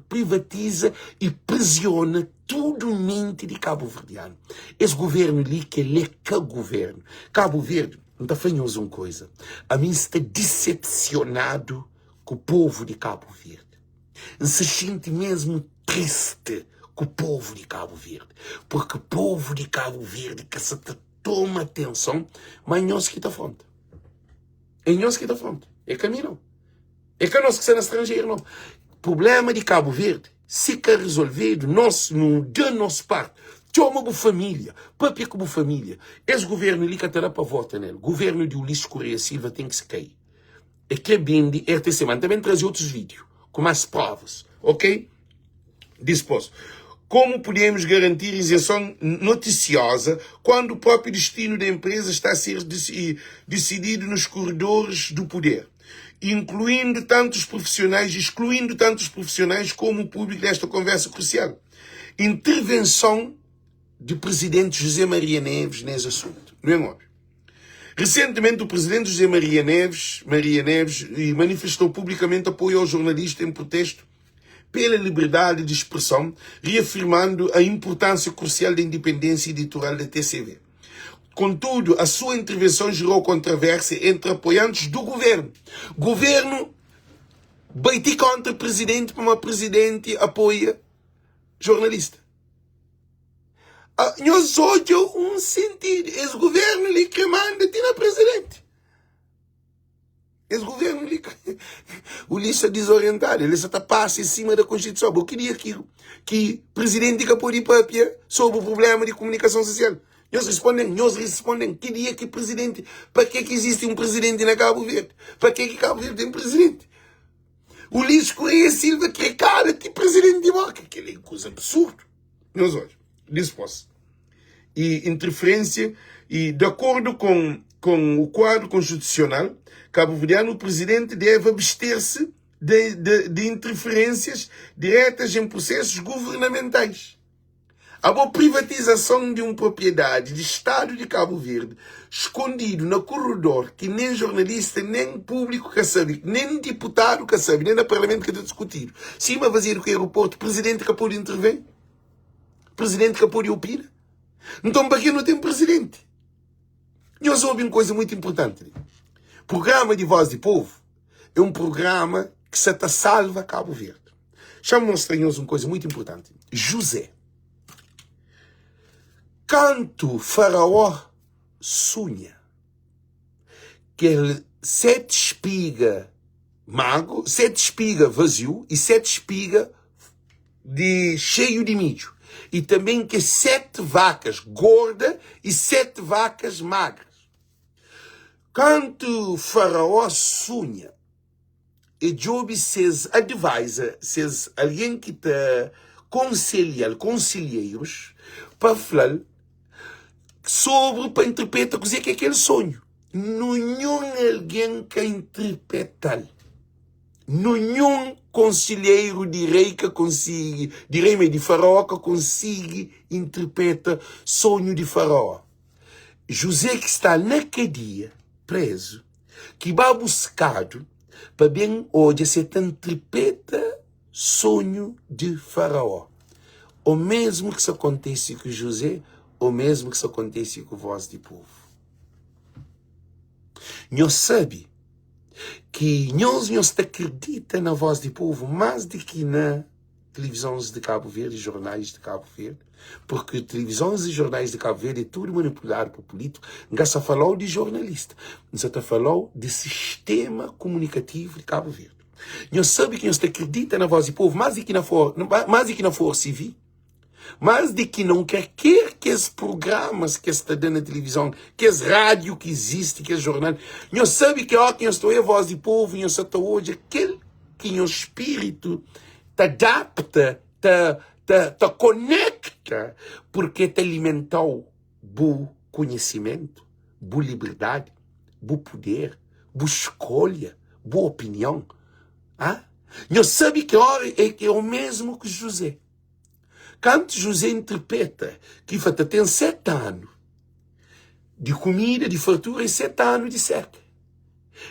privatiza e prisiona tudo mente de Cabo Verdeano. Esse governo ali que ele é que governo. Cabo Verde, não está fanhoso uma coisa. A mim está decepcionado com o povo de Cabo Verde. Se sente mesmo triste com o povo de Cabo Verde. Porque o povo de Cabo Verde que se toma atenção, mas nós que está fonte. É nós que está fonte. É caminho não. É que nós que estamos estrangeiro não. Problema de Cabo Verde, se quer resolvido, nós, de nossa parte, toma com família, papia com família. Esse governo ali que terá para votar nele. Governo de Ulisses Correia Silva tem que se cair. É que é bem de RTC, mas também trazer outros vídeos, com mais provas, ok? Disposto. Como podemos garantir isenção noticiosa quando o próprio destino da empresa está a ser decidido nos corredores do poder, excluindo tantos profissionais como o público desta conversa crucial? Intervenção do presidente José Maria Neves nesse assunto, não é óbvio? Recentemente, o presidente José Maria Neves manifestou publicamente apoio ao jornalista em protesto pela liberdade de expressão, reafirmando a importância crucial da independência editorial da TCV. Contudo, a sua intervenção gerou controvérsia entre apoiantes do governo. Governo baiti contra o presidente, como o presidente apoia jornalista. Nós olhamos sentido. Esse governo lhe que manda tirar presidente. Esse governo lhe... O lixo é desorientado. Ele só está passa em cima da Constituição. Eu queria que o presidente que pôr papia sobre o problema de comunicação social. Nós respondem. Queria que o presidente... Para que existe um presidente na Cabo Verde? Para que Cabo Verde tem presidente? O Luís Correia Silva que é cara de presidente de boca. Que é coisa absurda. Nós olhamos. Disposto. E interferência, e de acordo com o quadro constitucional cabo-verdiano, o presidente deve abster-se de interferências diretas em processos governamentais. A boa privatização de uma propriedade de Estado de Cabo Verde, escondido no corredor, que nem jornalista, nem público que sabe, nem deputado que sabe, nem no parlamento que está discutido. Cima vazio do aeroporto, o presidente que pode intervir? Presidente que pode opinar? Então, para que não tem presidente? Nós ouvimos uma coisa muito importante. O programa de Voz do Povo é um programa que se salva Cabo Verde. Chama-nos uma coisa muito importante. José. Canto faraó sonha que ele 7 espigas mago, 7 espigas vazio e 7 espigas cheio de milho. E também que 7 vacas gordas e 7 vacas magras. Quando o faraó sonha, e Job says advisor, says alguém que está conselheiros, para falar para interpretar o que é aquele sonho. Não há alguém que interpreta. Nenhum conselheiro de rei que consiga, de rei meio de faraó que consiga interpretar sonho de faraó. José que está naquele dia preso, que vai buscado para bem hoje se interpreta sonho de faraó. O mesmo que se acontece com José, o mesmo que se acontece com a Voz do Povo. Nós sabemos que nós acreditamos na Voz do Povo mais do que na televisões de Cabo Verde, jornais de Cabo Verde, porque televisões e jornais de Cabo Verde é tudo manipulado por político. Não se falou de jornalista, não se falou de sistema comunicativo de Cabo Verde. Nós sabemos que nós acreditamos na Voz do Povo mais do que na Força Civil, mais do que não quer que os programas que está dando na televisão, que as rádio que existe, que os jornais. Nós sabemos que ó, que nós estamos a Voz do Povo, nós estamos hoje, aquele que o espírito te adapta, te conecta, porque te alimentou bom conhecimento, boa liberdade, bom poder, boa escolha, boa opinião. Ah? Nós sabemos que hora é o mesmo que José. Quando José interpreta que tem 7 anos de comida, de fartura e 7 anos de seca.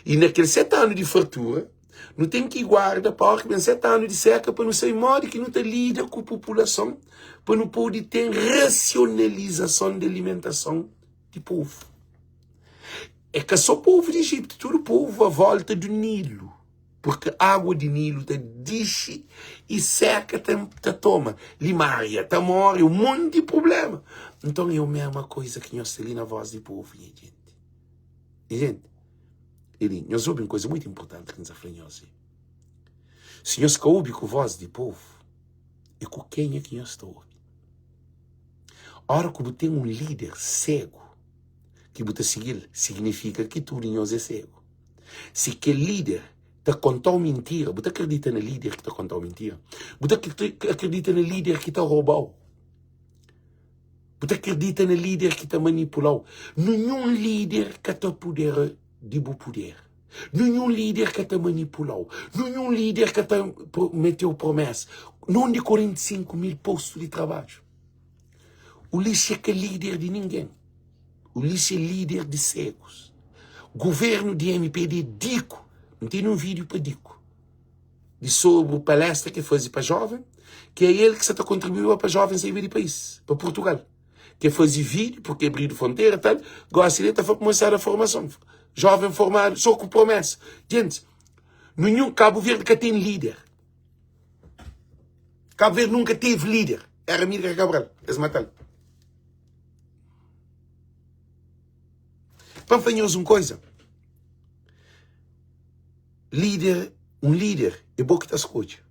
E naqueles 7 anos de fartura, não tem que guardar para que 7 anos de seca para não ser modo que não te lida com a população, para não poder ter racionalização de alimentação do povo. É que só o povo de Egito, todo o povo à volta do Nilo. Porque a água de Nilo te dixe e seca te toma. Limária, te morre, um monte de problema. Então é a mesma coisa que nós temos ali na Voz do Povo, gente. E, gente, nós ouvimos uma coisa muito importante que nos afranhou. Se nós ouvimos com a Voz do Povo, é com quem é que nós estamos ouvindo. A hora que você tem um líder cego, que você seguir, significa que tudo em nós é cego. Se aquele líder te contou mentira, você acredita no líder que te contou mentira? Você acredita no líder que te roubou? Você acredita no líder que te manipulou? Nenhum líder que te poder de bom poder. Nenhum líder que te manipulou. Nenhum líder que te meteu promessa. Não de 45 mil postos de trabalho. O lixo é que é líder de ninguém. O lixo é líder de cegos. Governo de MPD Dico, não tem um vídeo para Dico, de sobre palestra que fazia para jovem, que é ele que está contribuindo para jovens sair do país, para Portugal. Que fazia vídeo, porque abriu fronteira, tal, gosta de estar a começar a formação. Jovem formado, só com promessa. Gente, nenhum Cabo Verde que tem líder. Cabo Verde nunca teve líder. Era Amílcar Cabral, eles mataram. Para fazer uma coisa. Um líder é bom que está escute.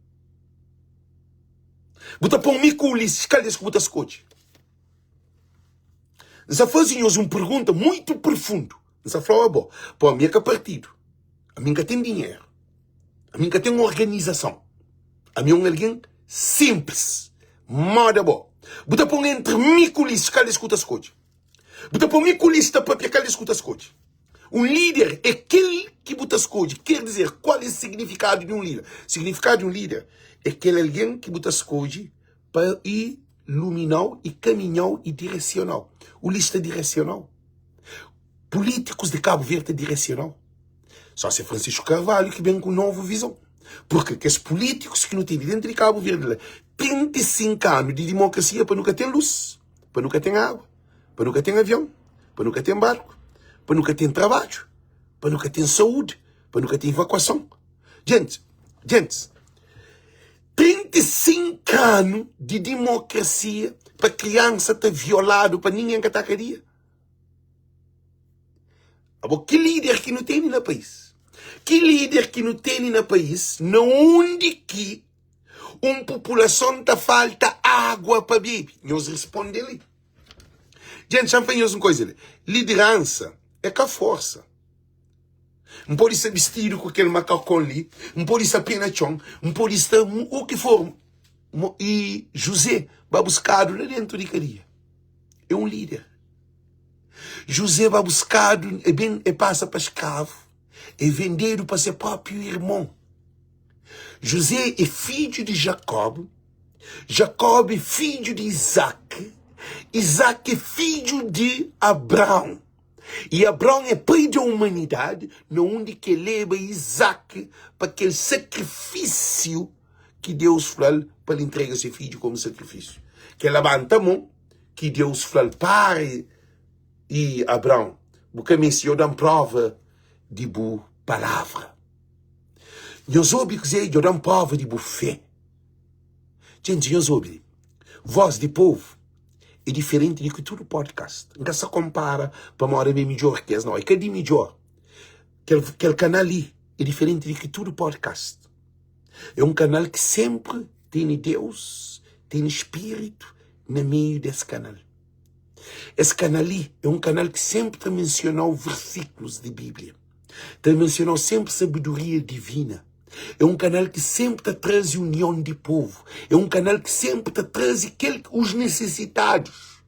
Bota para um mico Ulisses, cadê que bota escute? Nós fazemos uma pergunta muito profunda. Nós falamos, bom, para mim que é partido. A mim que tem dinheiro. A mim que tem uma organização. A mim é alguém simples. Moda boa. Bota para um entre mico Ulisses, cadê que bota escute? Bota para um mico Ulisses, para cadê que bota escute? Um líder é aquele que bota escute. Quer dizer, qual é o significado de um líder? O significado de um líder é aquele alguém que bota escute para iluminar e caminhar e direcionar. O lista direcional. Políticos de Cabo Verde direcional. Só se é Francisco Carvalho que vem com nova visão. Porque aqueles políticos que não têm dentro de Cabo Verde 35 anos de democracia para nunca ter luz, para nunca ter água, para nunca ter avião, para nunca ter barco, para nunca ter trabalho, para nunca ter saúde, para nunca ter evacuação. Gente, 35 anos de democracia para criança estar violado, para ninguém que atacaria. Que líder que não tem no país? Que líder que não tem no país, onde que uma população está falta água para beber? Nós respondemos ali. Gente, já fazemos uma coisa ali. Liderança é com a força. Não pode ser vestido com aquele macacão ali, não pode ser penachão, não pode estar o que for. E José vai buscar lá dentro de cadeia. É um líder. José vai buscar, passa para escravo, é vendido para seu próprio irmão. José é filho de Jacob, Jacob é filho de Isaac, Isaac é filho de Abraão. E Abraão é pai da humanidade, onde que leva Isaac para aquele sacrifício que Deus falou para ele entregar seu filho como sacrifício. Que levanta a mão, que Deus falou para e Abraão, porque me ensinou dar prova de boa palavra. Nós ouvimos dizer, eu dou prova de boa fé. Gente, nós ouvimos, voz de povo é diferente de que tudo podcast. Nunca se compara para uma hora bem melhor que as não. É que é de melhor. Aquele canal ali é diferente de que tudo podcast. É um canal que sempre tem Deus, tem Espírito no meio desse canal. Esse canal ali é um canal que sempre te mencionou versículos de Bíblia. Te mencionou sempre sabedoria divina. É um canal que sempre te traz união de povo. É um canal que sempre te traz os necessitados.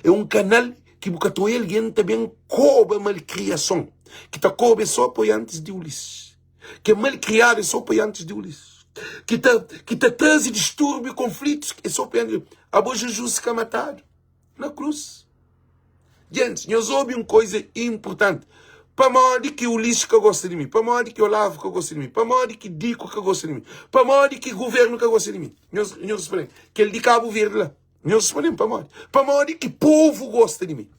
É um canal que alguém também coube a malcriação. Que te coube só apoiantes de Ulisses. Que é malcriado só apoiantes de Ulisses. Que te traz distúrbio, conflitos, é só apoiantes de Ulisses. Abo Jesus se matado na cruz. Gente, nós ouvimos uma coisa importante. Para modo que o Ulisses que gosta de mim, para modo que o Olavo que gosta de mim, para modo que Dico que gosta de mim, para modo que o governo que gosta de mim. Nós respondemos, que ele de Cabo Verde lá. Nós respondemos para modo que o povo gosta de mim.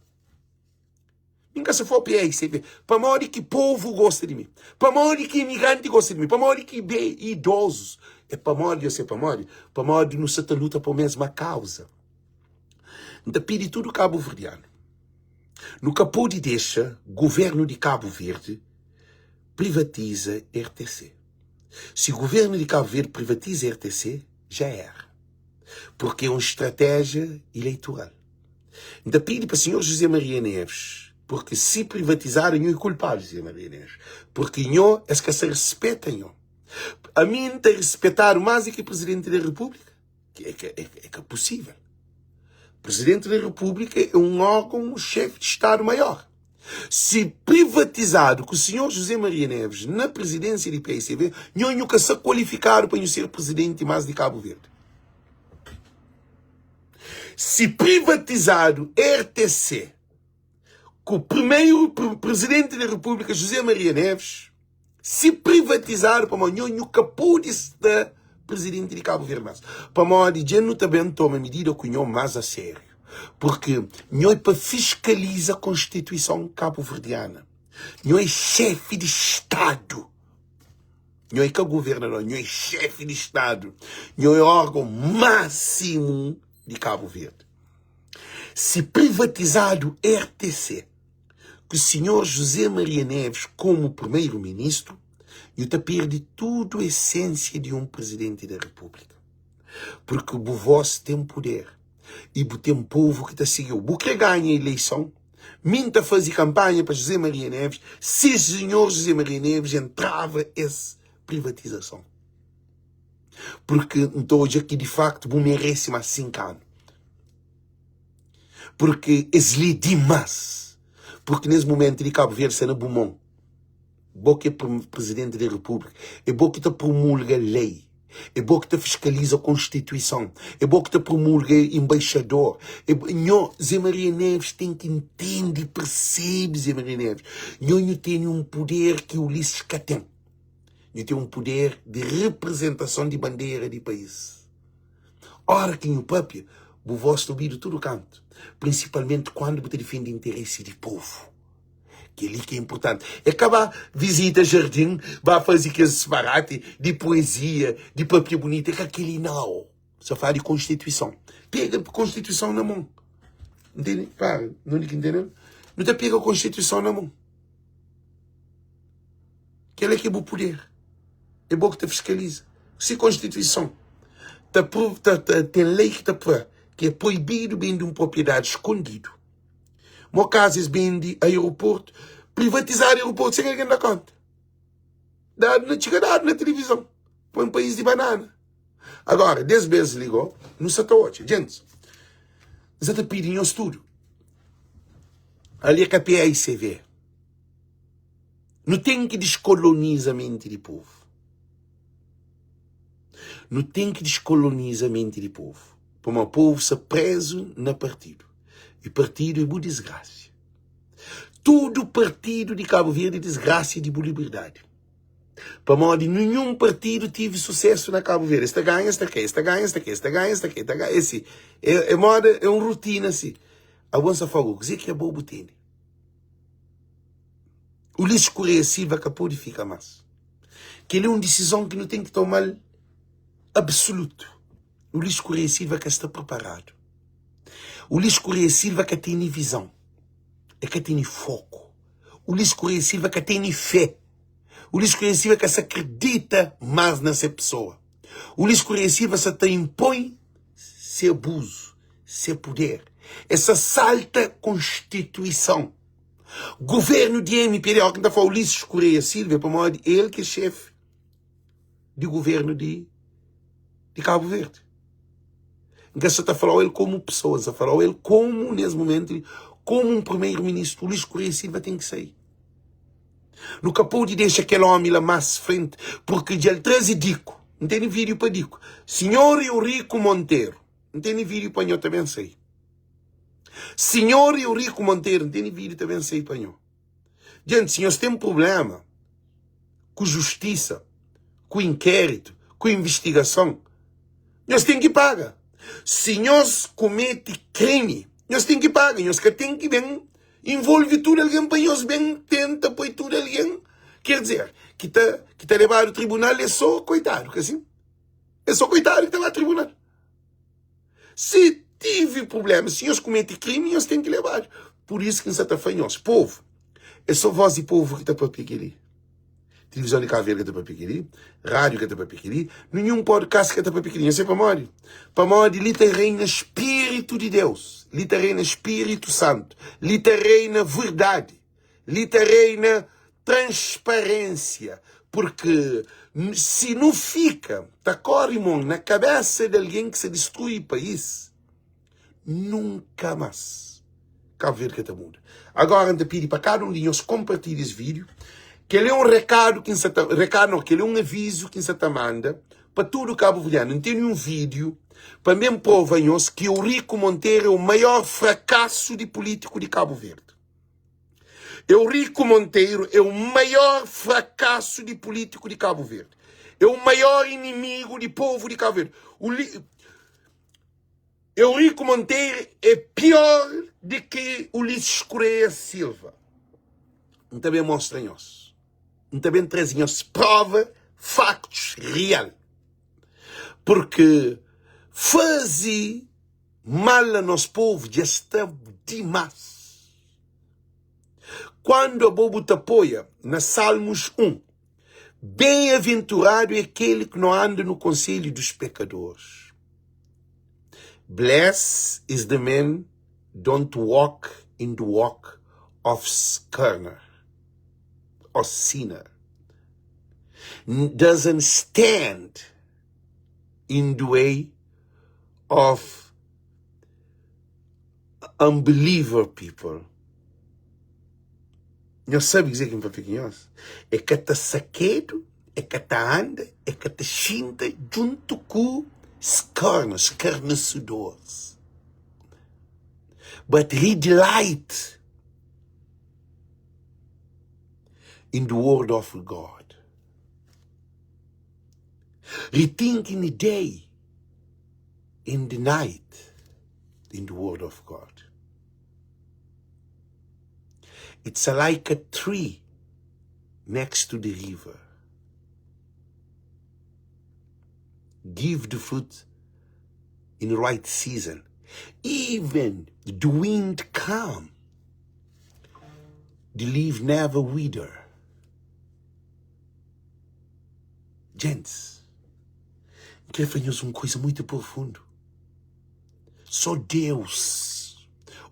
Nunca se for para aí, você vê. Para modo que o povo gosta de mim. Para modo que imigrante gosta de mim. Para modo que idosos. É para modo, eu sei para modo não se luta por a mesma causa. Então, pede tudo Cabo Verdeano. Nunca pode deixar o governo de Cabo Verde privatiza RTC. Se o governo de Cabo Verde privatiza RTC, já era. Porque é uma estratégia eleitoral. Então pede para o senhor José Maria Neves, porque se privatizarem, eu é culpado, José Maria Neves. Porque eu é que se respeita, eu. A mim tem respeitado mais do que o Presidente da República. É possível. O Presidente da República é um órgão, um chefe de Estado-Maior. Se privatizado com o senhor José Maria Neves na presidência do PICV, eu nunca se qualificado para ser presidente mais de Cabo Verde. Se privatizado RTC que o primeiro presidente da República, José Maria Neves, se privatizar para o capô da presidente de Cabo Verde. Para o dia não também toma medida com o mais a sério. Porque não é para fiscalizar a Constituição cabo-verdiana. Não é chefe de Estado. Não é que governador, não é chefe de Estado. Não é órgão máximo de Cabo Verde. Se privatizado RTC, que o senhor José Maria Neves, como primeiro-ministro, perde tudo a essência de um presidente da República. Porque o vosso tem poder. E tem um povo que está seguindo. O que ganha a eleição, minta fazer campanha para José Maria Neves, se o senhor José Maria Neves entrava essa privatização. Porque então hoje aqui de facto merece mais 5 anos. Porque é demais. Porque nesse momento de Cabo Verde será bom. Bom que é presidente da República. É bom que promulga lei. É bom que fiscaliza a Constituição. É bom que promulga embaixador. Zé Maria Neves tem que entender e perceber, Zé Maria Neves. Não tem um poder que o Ulisses tem. Não tem um poder de representação de bandeira de país. Ora que o papi, o vosso ouvido todo canto. Principalmente quando você defende o interesse do povo. Que é ali que é importante. É acabar visita jardim, vai fazer que esse disparate de poesia, de papel bonito, é que aquele não. Só fala de Constituição. Pega a Constituição na mão. Entende? Para, não entendeu? Não te pega a Constituição na mão. Que ela é que é o poder. É bom que te fiscaliza. Se a Constituição tem lei que é proibido bem de uma propriedade escondido. No caso, bem de aeroporto, privatizar aeroporto sem alguém dar conta. Dado na televisão. Para um país de banana. Agora, 10 vezes ligou, não se está hoje. Gente, você está pedindo estudo. Ali é que a PICV. Não tem que descolonizar a mente do povo. Não tem que descolonizar a mente do povo. Para o povo ser preso na partido. E partido é boa desgraça. Todo partido de Cabo Verde é desgraça e de boa liberdade. Para modo nenhum partido teve sucesso na Cabo Verde. Esta ganha, esta aqui, esta ganha, esta aqui, esta ganha, esta aqui, esta ganha. Esse é moda, é uma rotina assim. A bonsa falou, dizer que é bobo tem. O Ulisses Correia Silva acabou de ficar mais. Que ele é uma decisão que não tem que tomar absoluto. O Ulisses Correia Silva que está preparado. O Ulisses Correia Silva que tem visão. É que tem foco. O Ulisses Correia Silva que tem fé. O Ulisses Correia Silva que se acredita mais nessa pessoa. O Ulisses Correia Silva se te impõe seu abuso, seu poder. Essa salta Constituição. Governo de MPD, que está falando Ulisses Correia Silva, para modo ele que é chefe do governo de Cabo Verde. Então você está falando ele como pessoa, você está falando ele como, nesse momento, como um primeiro-ministro. O Ulisses Correia Silva tem que sair. Nunca pode deixar aquele homem lá mais frente, porque já ele traz Dico. Não tem vídeo para Dico. Senhor Eurico Monteiro. Não tem vídeo para eu também sair. Senhor Eurico Monteiro. Não tem vídeo também sair para eu. Gente, senhores, tem um problema com justiça, com inquérito, com investigação. Nós temos que pagar. Se nós cometemos crime, nós temos que pagar. Nós temos que bem envolve tudo alguém para nós bem tenta pôr tudo alguém. Quer dizer, que está levado ao tribunal é só coitado, que assim? É só coitado que está lá ao tribunal. Se tive problema, se nós cometemos crime, nós temos que levar. Por isso que nós está falando, povo. É só voz de povo que está para piquerir. Televisão de Cabo Verde que está para piquerir, rádio que está para piquerir, nenhum podcast que está para piquerir. Isso é para morrer. Para morrer, ali reina Espírito de Deus, ali reina Espírito Santo, ali reina verdade, ali reina transparência. Porque se não fica, tá corrimão na cabeça de alguém que se destrui o país, nunca mais Cabo Verde que está muda. Agora, anda pedir para cada um de nós compartilhar esse vídeo. Que ele é um recado, que ele é um aviso que se manda para todo o Cabo Verdeano. Não tem um vídeo para mesmo provar-nos que o Eurico Monteiro é o maior fracasso de político de Cabo Verde. Eurico Monteiro é o maior fracasso de político de Cabo Verde. É o maior inimigo do povo de Cabo Verde. Eurico Monteiro é pior do que Ulisses Correia Silva. Não também mostra nós. Não também traz nós prova, factos real. Porque fazer mal a nosso povo já está demais. Quando a Bobo te apoia, na Salmos 1, bem-aventurado é aquele que não anda no conselho dos pecadores. Blessed is the man don't walk in the walk of scorner or sinner. Doesn't stand in the way of unbeliever people. Nós sabemos dizer que não fica nós. É que está saquedo, é que está anda, é que está chinta junto com escarnecedores. But he delight in the word of God. He think in the day, in the night, in the word of God. It's like a tree next to the river. Give the fruit in the right season. Even the wind come, the leaf never wither. Gents, quero fazer uma coisa muito profunda. Só Deus,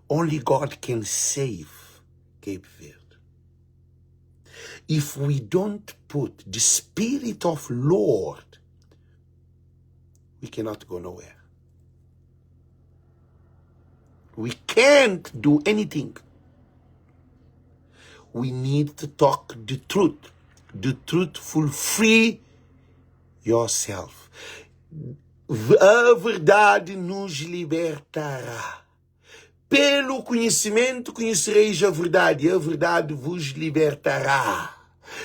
only God can save Cape Verde. If we don't put the Spirit of Lord, we cannot go nowhere. We can't do anything. We need to talk the truth. The truth will free yourself. A verdade nos libertará. Pelo conhecimento conhecereis a verdade vos libertará.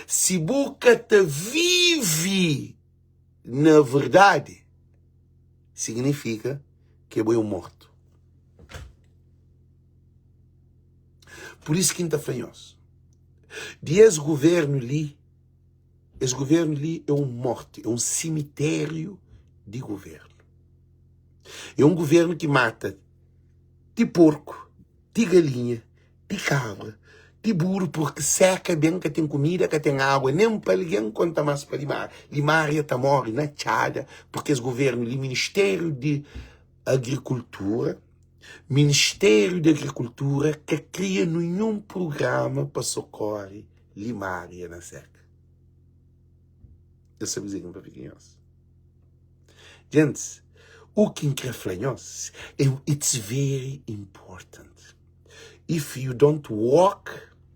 Se boca te vive na verdade, significa que é bem morto. Por isso que fanhoso. De ex-governo ali é um morte, é um cemitério de governo. É um governo que mata de porco, de galinha, de cabra, de burro, porque seca bem que tem comida, que tem água, nem para ninguém conta mais para limar. Limária está morre na chada, porque esse governo, o Ministério de Agricultura, que cria nenhum programa para socorrer limária na seca. Eu sabia que não para pequenos. Gente, o que incrível it's very important. If you don't walk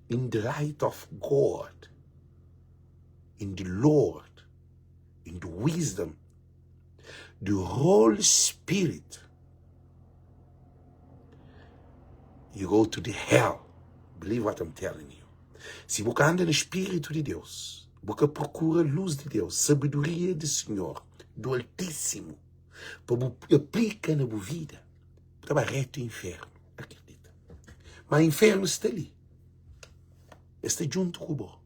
in the light of God, in the Lord, in the wisdom, the Holy Spirit, you go to the hell. Believe what I'm telling you. Se você anda no Espírito de Deus, você procura a luz de Deus, sabedoria do Senhor, do Altíssimo, para aplicar na sua vida, para reto o inferno. Acredita. Mas o inferno está ali. Está junto com o bom.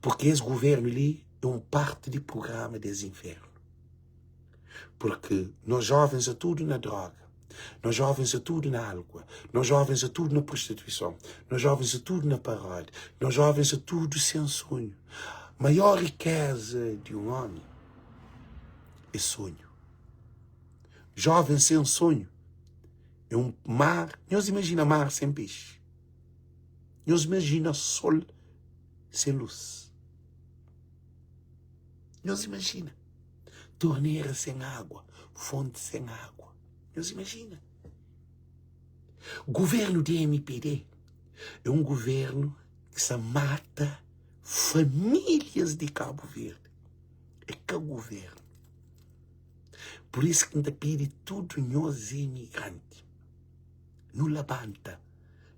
Porque esse governo ali é parte do programa desse inferno. Porque nós jovens é tudo na droga. Nós jovens é tudo na álcool. Nós jovens é tudo na prostituição. Nós jovens é tudo na paródia. Nós jovens é tudo sem sonho. Maior riqueza de um homem é sonho. Jovem sem sonho é um mar. Nós imagina mar sem peixe. Nós imagina sol sem luz. Nós imagina torneira sem água, fonte sem água. Nós imagina. O governo de MPD é um governo que se mata famílias de Cabo Verde. É que governo. Por isso que ainda pede tudo nós imigrantes. No labanta,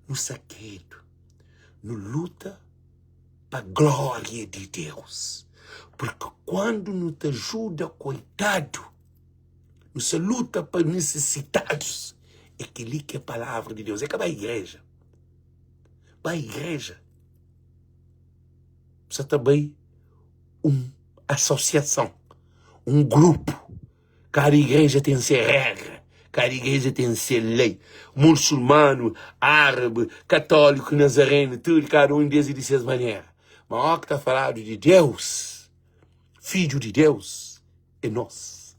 no saquedo, não luta para a glória de Deus. Porque quando não te ajuda, coitado, não se luta para necessitados, é que ali que é a palavra de Deus. É que vai à igreja. Vai à igreja. Precisa também uma associação, um grupo. Cada igreja tem ser regra. Cada igreja tem ser lei. Muçulmano, árabe, católico, nazareno, tudo, cada um deles de suas maneiras. Mas ó que está falando de Deus, filho de Deus, é nós.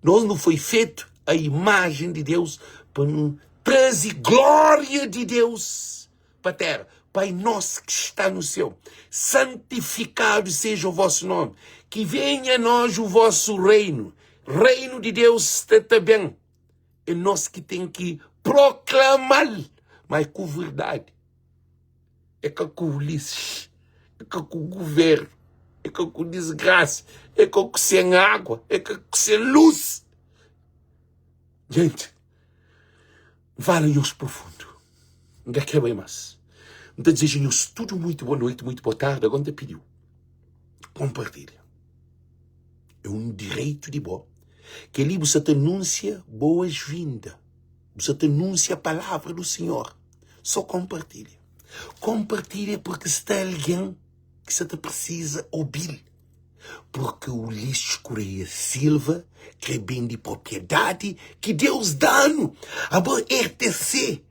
Nós não foi feito a imagem de Deus para não trazer glória de Deus para a terra. Pai nosso que está no céu, santificado seja o vosso nome. Que venha a nós o vosso reino. Reino de Deus está bem. É nós que tem que proclamar, mas com verdade. É com Ulisses, é com o governo, é com desgraça, é com sem água, é com sem luz. Gente, vale-nos profundo. Não quer bem mais. Não desejo-nos tudo muito boa noite, muito boa tarde. Agora te pediu. Compartilha. É um direito de bom. Que ali você te anuncia boas-vindas. Você te anuncia a palavra do Senhor. Só compartilha. Compartilha porque se tem alguém que você te precisa ouvir. Porque o Ulisses Correia Silva quer bem de propriedade que Deus dá-no. A RTC,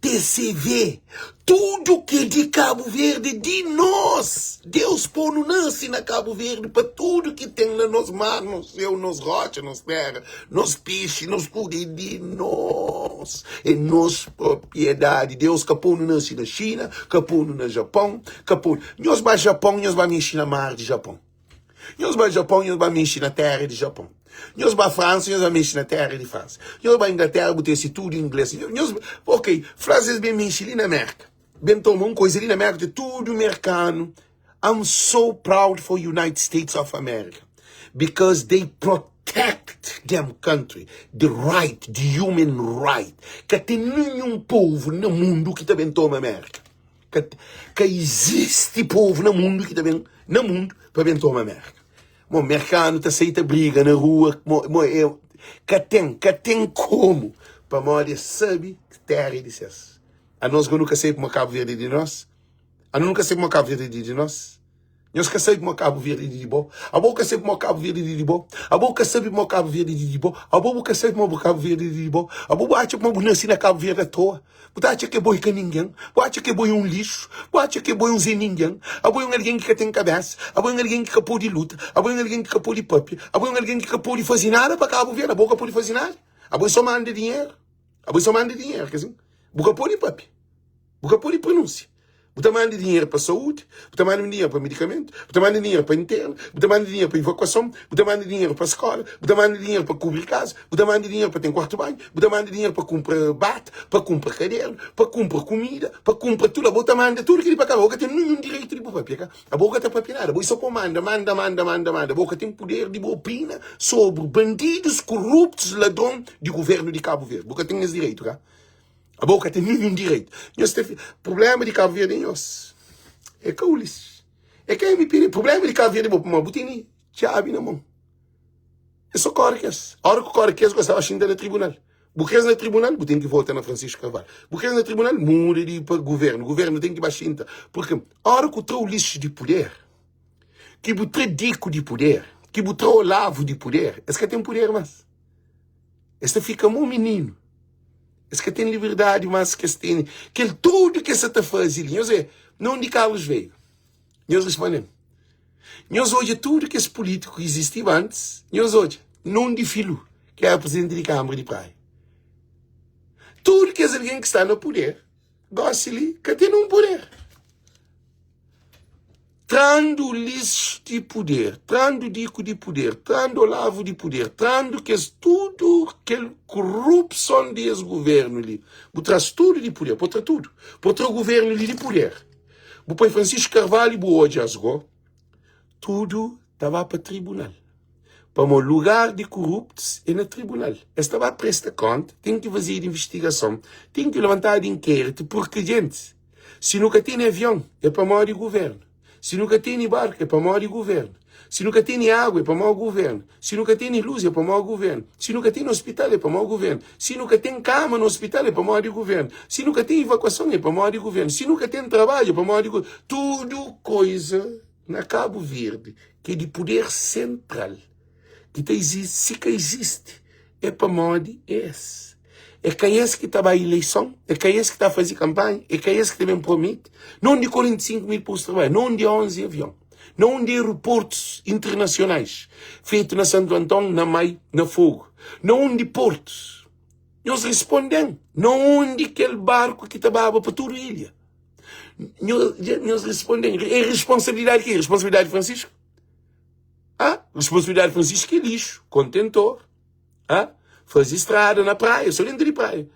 TCV, tudo que é de Cabo Verde, de nós. Deus pôr no nasce na Cabo Verde para tudo que tem na nos mar, nos céu, nos rochas, nos terra, nos peixes, nos curi de nós. É nossa propriedade. Deus que pôr no nasce na China, que pôr no Japão, que pôr. Nós vai Japão, nós vai mexer na mar de Japão. Nós vai Japão, nós vai mexer na terra de Japão. Nós vai França, nós vai mexer na terra de França. Nós vai Inglaterra, botar-se tudo em inglês. Ok, frases bem mexer ali na América. Bem tomar uma coisa ali na América, tudo americano. I'm so proud for United States of America. Because they protect them country. The right, the human right. Que tem nenhum povo no mundo que também toma América. Que existe povo no mundo que também, no mundo, para bem tomar América. O americano está aceita briga na rua, que tem como, para morrer, sabe, que terra ele dissesse. A nós que nunca sei como Cabo Verde de nós, a nunca sei como Cabo Verde de nós, nós que sei como Cabo Verde de bom, a boca sei como Cabo Verde de bom, a boca sabe como Cabo Verde de bom, a boca sei como Cabo Verde de bom, a boca acha como nasci na Cabo Verde à toa. Você acha que é boi que ninguém? Você acha que é boi um lixo? Você acha que é boi um zé ninguém? A boi alguém que tem cabeça? A boi alguém que capou de luta? A boi alguém que capou de papi? A boi alguém que capou de fazer nada para Cabo Verde? A boca pode fazer nada? A boi só manda dinheiro? A boi só manda dinheiro, quer dizer? Boca pode papi? Boca pode pronúncia? Você manda dinheiro para saúde, você manda dinheiro para medicamento, você manda dinheiro para interno, você manda dinheiro para evacuação, você manda dinheiro para escola, você manda dinheiro para cobrir casa, você manda dinheiro para ter quarto banho, você manda dinheiro para comprar bate, para comprar cadeira, para comprar comida, para comprar tudo. A boca manda tudo que ele para cá. A boca tem nenhum direito de papel. A boca tem papel nada. A boca só manda. A boca tem poder de opina sobre bandidos corruptos, ladrões do governo de Cabo Verde. A boca tem esse direito, cara. A boca tem nenhum direito. O problema de Cabo Verde é que Ulisses. É que me pede. O problema de Cabo Verde é uma botini chave na mão. É só correques. A hora que o correques gostava de no tribunal. Buquês no tribunal, tem que voltar na Francisco Carvalho. Buquês no tribunal, muda de governo. O governo tem que baixar. Porque a hora que o Ulisses de poder, que o dico de poder, que o Olavo de poder, esse que tem poder mais. Esse fica um menino. Esse que tem liberdade, mas que tem que tudo que você está fazendo. Eu sei, não de Carlos veio. Nós respondemos. Nós hoje tudo que esse político existiu antes, nós hoje não de Filho, que é o presidente da Câmara de Praia. Tudo que é alguém que está no poder, gosta de que tem um poder. Trando lixo de poder, trando dico de poder, trando lavo de poder, trando que é tudo que corrupção desse governo ali. Traz tudo de poder, pode tudo. Pode o governo ali de poder. O pai Francisco Carvalho, hoje asgou, tudo estava para tribunal. Para um lugar de corruptos é no tribunal. Estava a prestar conta, tem que fazer investigação, tem que levantar de inquérito, porque, gente, Se nunca tem avião, é para maior governo. Se nunca tem barco, é para maior governo. Se nunca tem água, é para maior governo. Se nunca tem luz, é para maior governo. Se nunca tem hospital, é para maior governo. Se nunca tem cama no hospital, é para maior governo. Se nunca tem evacuação, é para maior governo. Se nunca tem trabalho, é para maior governo. Tudo coisa na Cabo Verde, que é de poder central, que existe, se que existe, é para maior esse. É quem é que está a eleição, é quem é que está a fazer campanha, é quem é que também promete. Não de 45 mil postos de trabalho, não de 11 aviões. Não de aeroportos internacionais, feitos na Santo Antônio, na Mai, na Fogo. Não de portos. Nós respondemos. Não de aquele barco que estava para toda a ilha. Nós respondemos. É responsabilidade que é? Responsabilidade de Francisco? Responsabilidade de Francisco é lixo, contentor. Faz estrada na praia, só dentro de praia.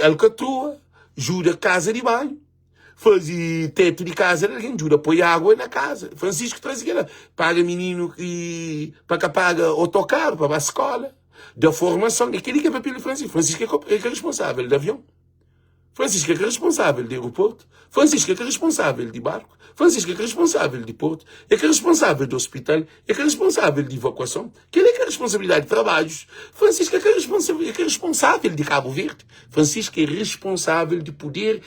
Alcatrua, ajuda casa de banho. Fazia teto de casa, alguém ajuda a pôr água na casa. Francisco traz aquela, paga menino para paga autocarro, para a escola, da formação. Aquele que é papel de Francisco. Francisco é responsável de avião. Francisco é responsável de aeroporto. Francisco é responsável de barco. Francisco é responsável de porto. É responsável do hospital. É responsável de evacuação. Que ele é responsabilidade de trabalhos. Francisco é responsável de Cabo Verde. Francisco é responsável de poder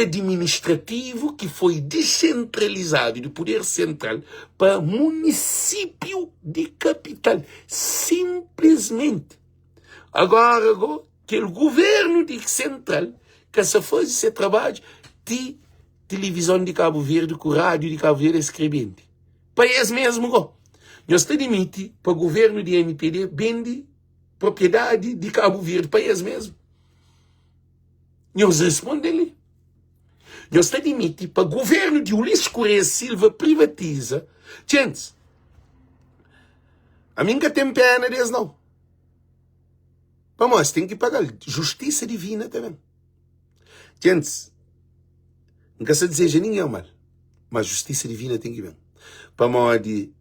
administrativo que foi descentralizado de poder central para município de capital. Simplesmente. Agora, aquele governo de central que se faz esse trabalho de televisão de Cabo Verde, com rádio de Cabo Verde escrevendo. País mesmo, nós te demite para o governo de MPD vende propriedade de Cabo Verde, país mesmo. Nós respondemos. Nós te demite para o governo de Ulisses Correia Silva privatiza. Gente, a mim que tem pena deles não. Mas tem que pagar justiça divina também. Gente, nunca se deseja ninguém mal, mas justiça divina tem que vir. Para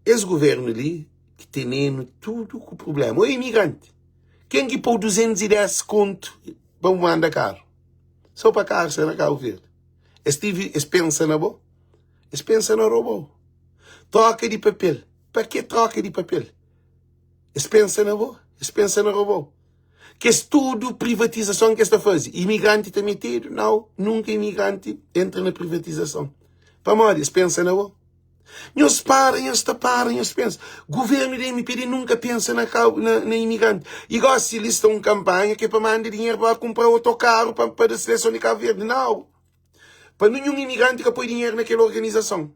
esse governo ali, que tem tudo com problema. O imigrante, quem que pôr 210 conto para mandar carro? Só para carro, se na Cabo Verde. Eles pensam na boa? Eles pensam na robô. Troca de papel. Para que troca de papel? Eles pensam na boa? Eles pensam na robô. Que é tudo privatização que está fazendo. Imigrante está metido? Não, nunca imigrante entra na privatização. Para morrer, eles pensam na boa. Eles param, eles pensam. Governo da MPD nunca pensa na imigrante. E gosta se eles estão em campanha que é para mandar dinheiro para comprar autocarro para a seleção de Cabo Verde. Não. Para nenhum imigrante que põe dinheiro naquela organização.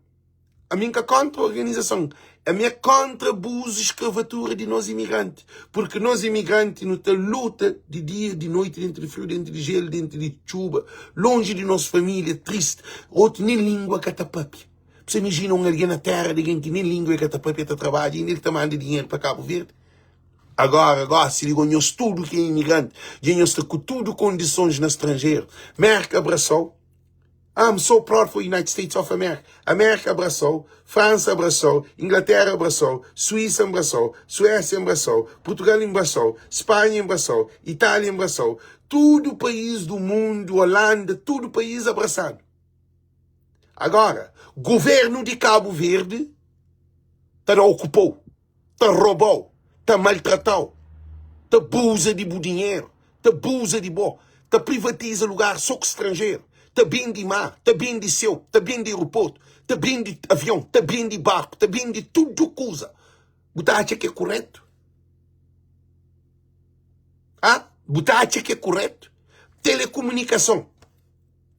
A minha contra a organização. A minha contra abuso e escravatura de nós imigrantes. Porque nós imigrantes não temos luta de dia, de noite, dentro de frio, dentro de gelo, dentro de chuva, longe de nossa família, triste. Outro nem língua catapapi. Você imagina alguém na terra, alguém que nem língua catapapi está trabalhando e ele está mandando dinheiro para Cabo Verde? Agora, se ligam nós tudo que é imigrante, e nós temos tudo condições no estrangeiro. Merca abraçou. I'm so proud for the United States of America. América abraçou, França abraçou, Inglaterra abraçou, Suíça abraçou, Suécia abraçou, Portugal abraçou, Espanha abraçou, Itália abraçou. Todo país do mundo, Holanda, todo país abraçado. Agora, governo de Cabo Verde te ocupou, te roubou, te maltratou, te abusa de dinheiro, te abusa de bom, te privatiza lugar só que estrangeiro. Te vende mar, te vende céu, te vende aeroporto, te vende avião, te vende barco, te vende tudo coisa. Você acha que é correto? Você acha que é correto? Telecomunicação.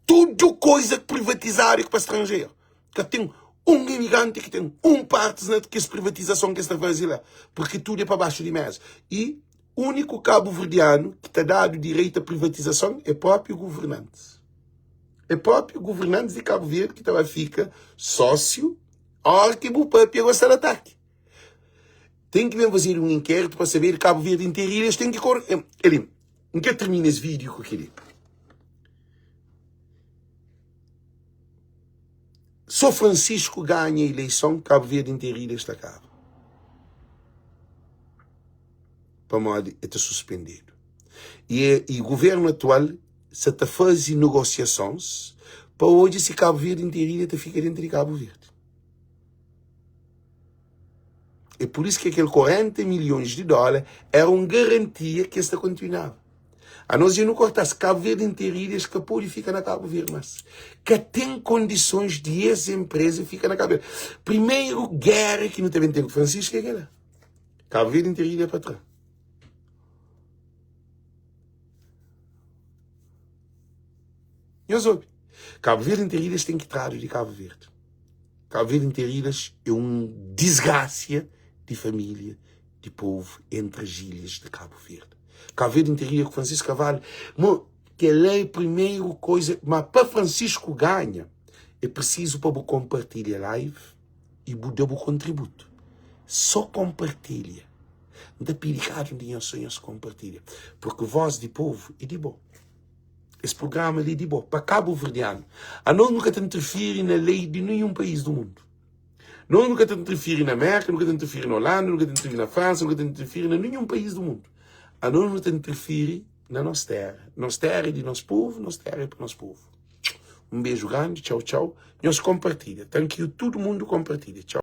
Tudo coisa privatizada para estrangeiro. Que tem um imigrante que tem parte que essa privatização que está fazendo lá. Porque tudo é para baixo de mesa. E o único cabo-verdiano que está dado direito à privatização é o próprio governante. É próprio governante de Cabo Verde que fica sócio, hora que o próprio gosta de ataque. Tem que fazer um inquérito para saber Cabo Verde inteiro. Eles têm que correr. Ele, em que termina esse vídeo com aquele? Só Francisco ganha a eleição, Cabo Verde inteiro está caro. Para modo é suspendido. E o governo atual se está fazendo negociações Para hoje, se Cabo Verde inteiro te fica dentro de Cabo Verde. É por isso que aquele 40 milhões de dólares era uma garantia que esta continuava. A nós não cortasse Cabo Verde inteiro e escapou e fica na Cabo Verde, mas que tem condições de essa empresa fica na Cabo Verde. Primeiro guerra que não teve tempo Francisco é aquela. Cabo Verde inteiro é para trás. Eu soube. Cabo Verde inteiro tem que trazer de Cabo Verde. Cabo Verde inteiro é uma desgraça de família, de povo, entre as ilhas de Cabo Verde. Cabo Verde inteiro com Francisco Carvalho, mas que é a primeira coisa, mas para Francisco ganha, é preciso para compartilhar a live e dar o contributo. Só compartilha. Não dá piricado dinheiro só se compartilha. Porque voz de povo é de bom. Esse programa é de bom. Para Cabo Verdeano, a nós nunca te interfere na lei de nenhum país do mundo. Nós nunca te interfere na América, nunca te interfere na Holanda, nunca te interfere na França, nunca te interfere em nenhum país do mundo. A nós não te interfere na nossa terra. Nossa terra é de nosso povo, nossa terra é para nosso povo. Um beijo grande, tchau, tchau. Nós compartilha. Thank you, todo mundo compartilha. Tchau.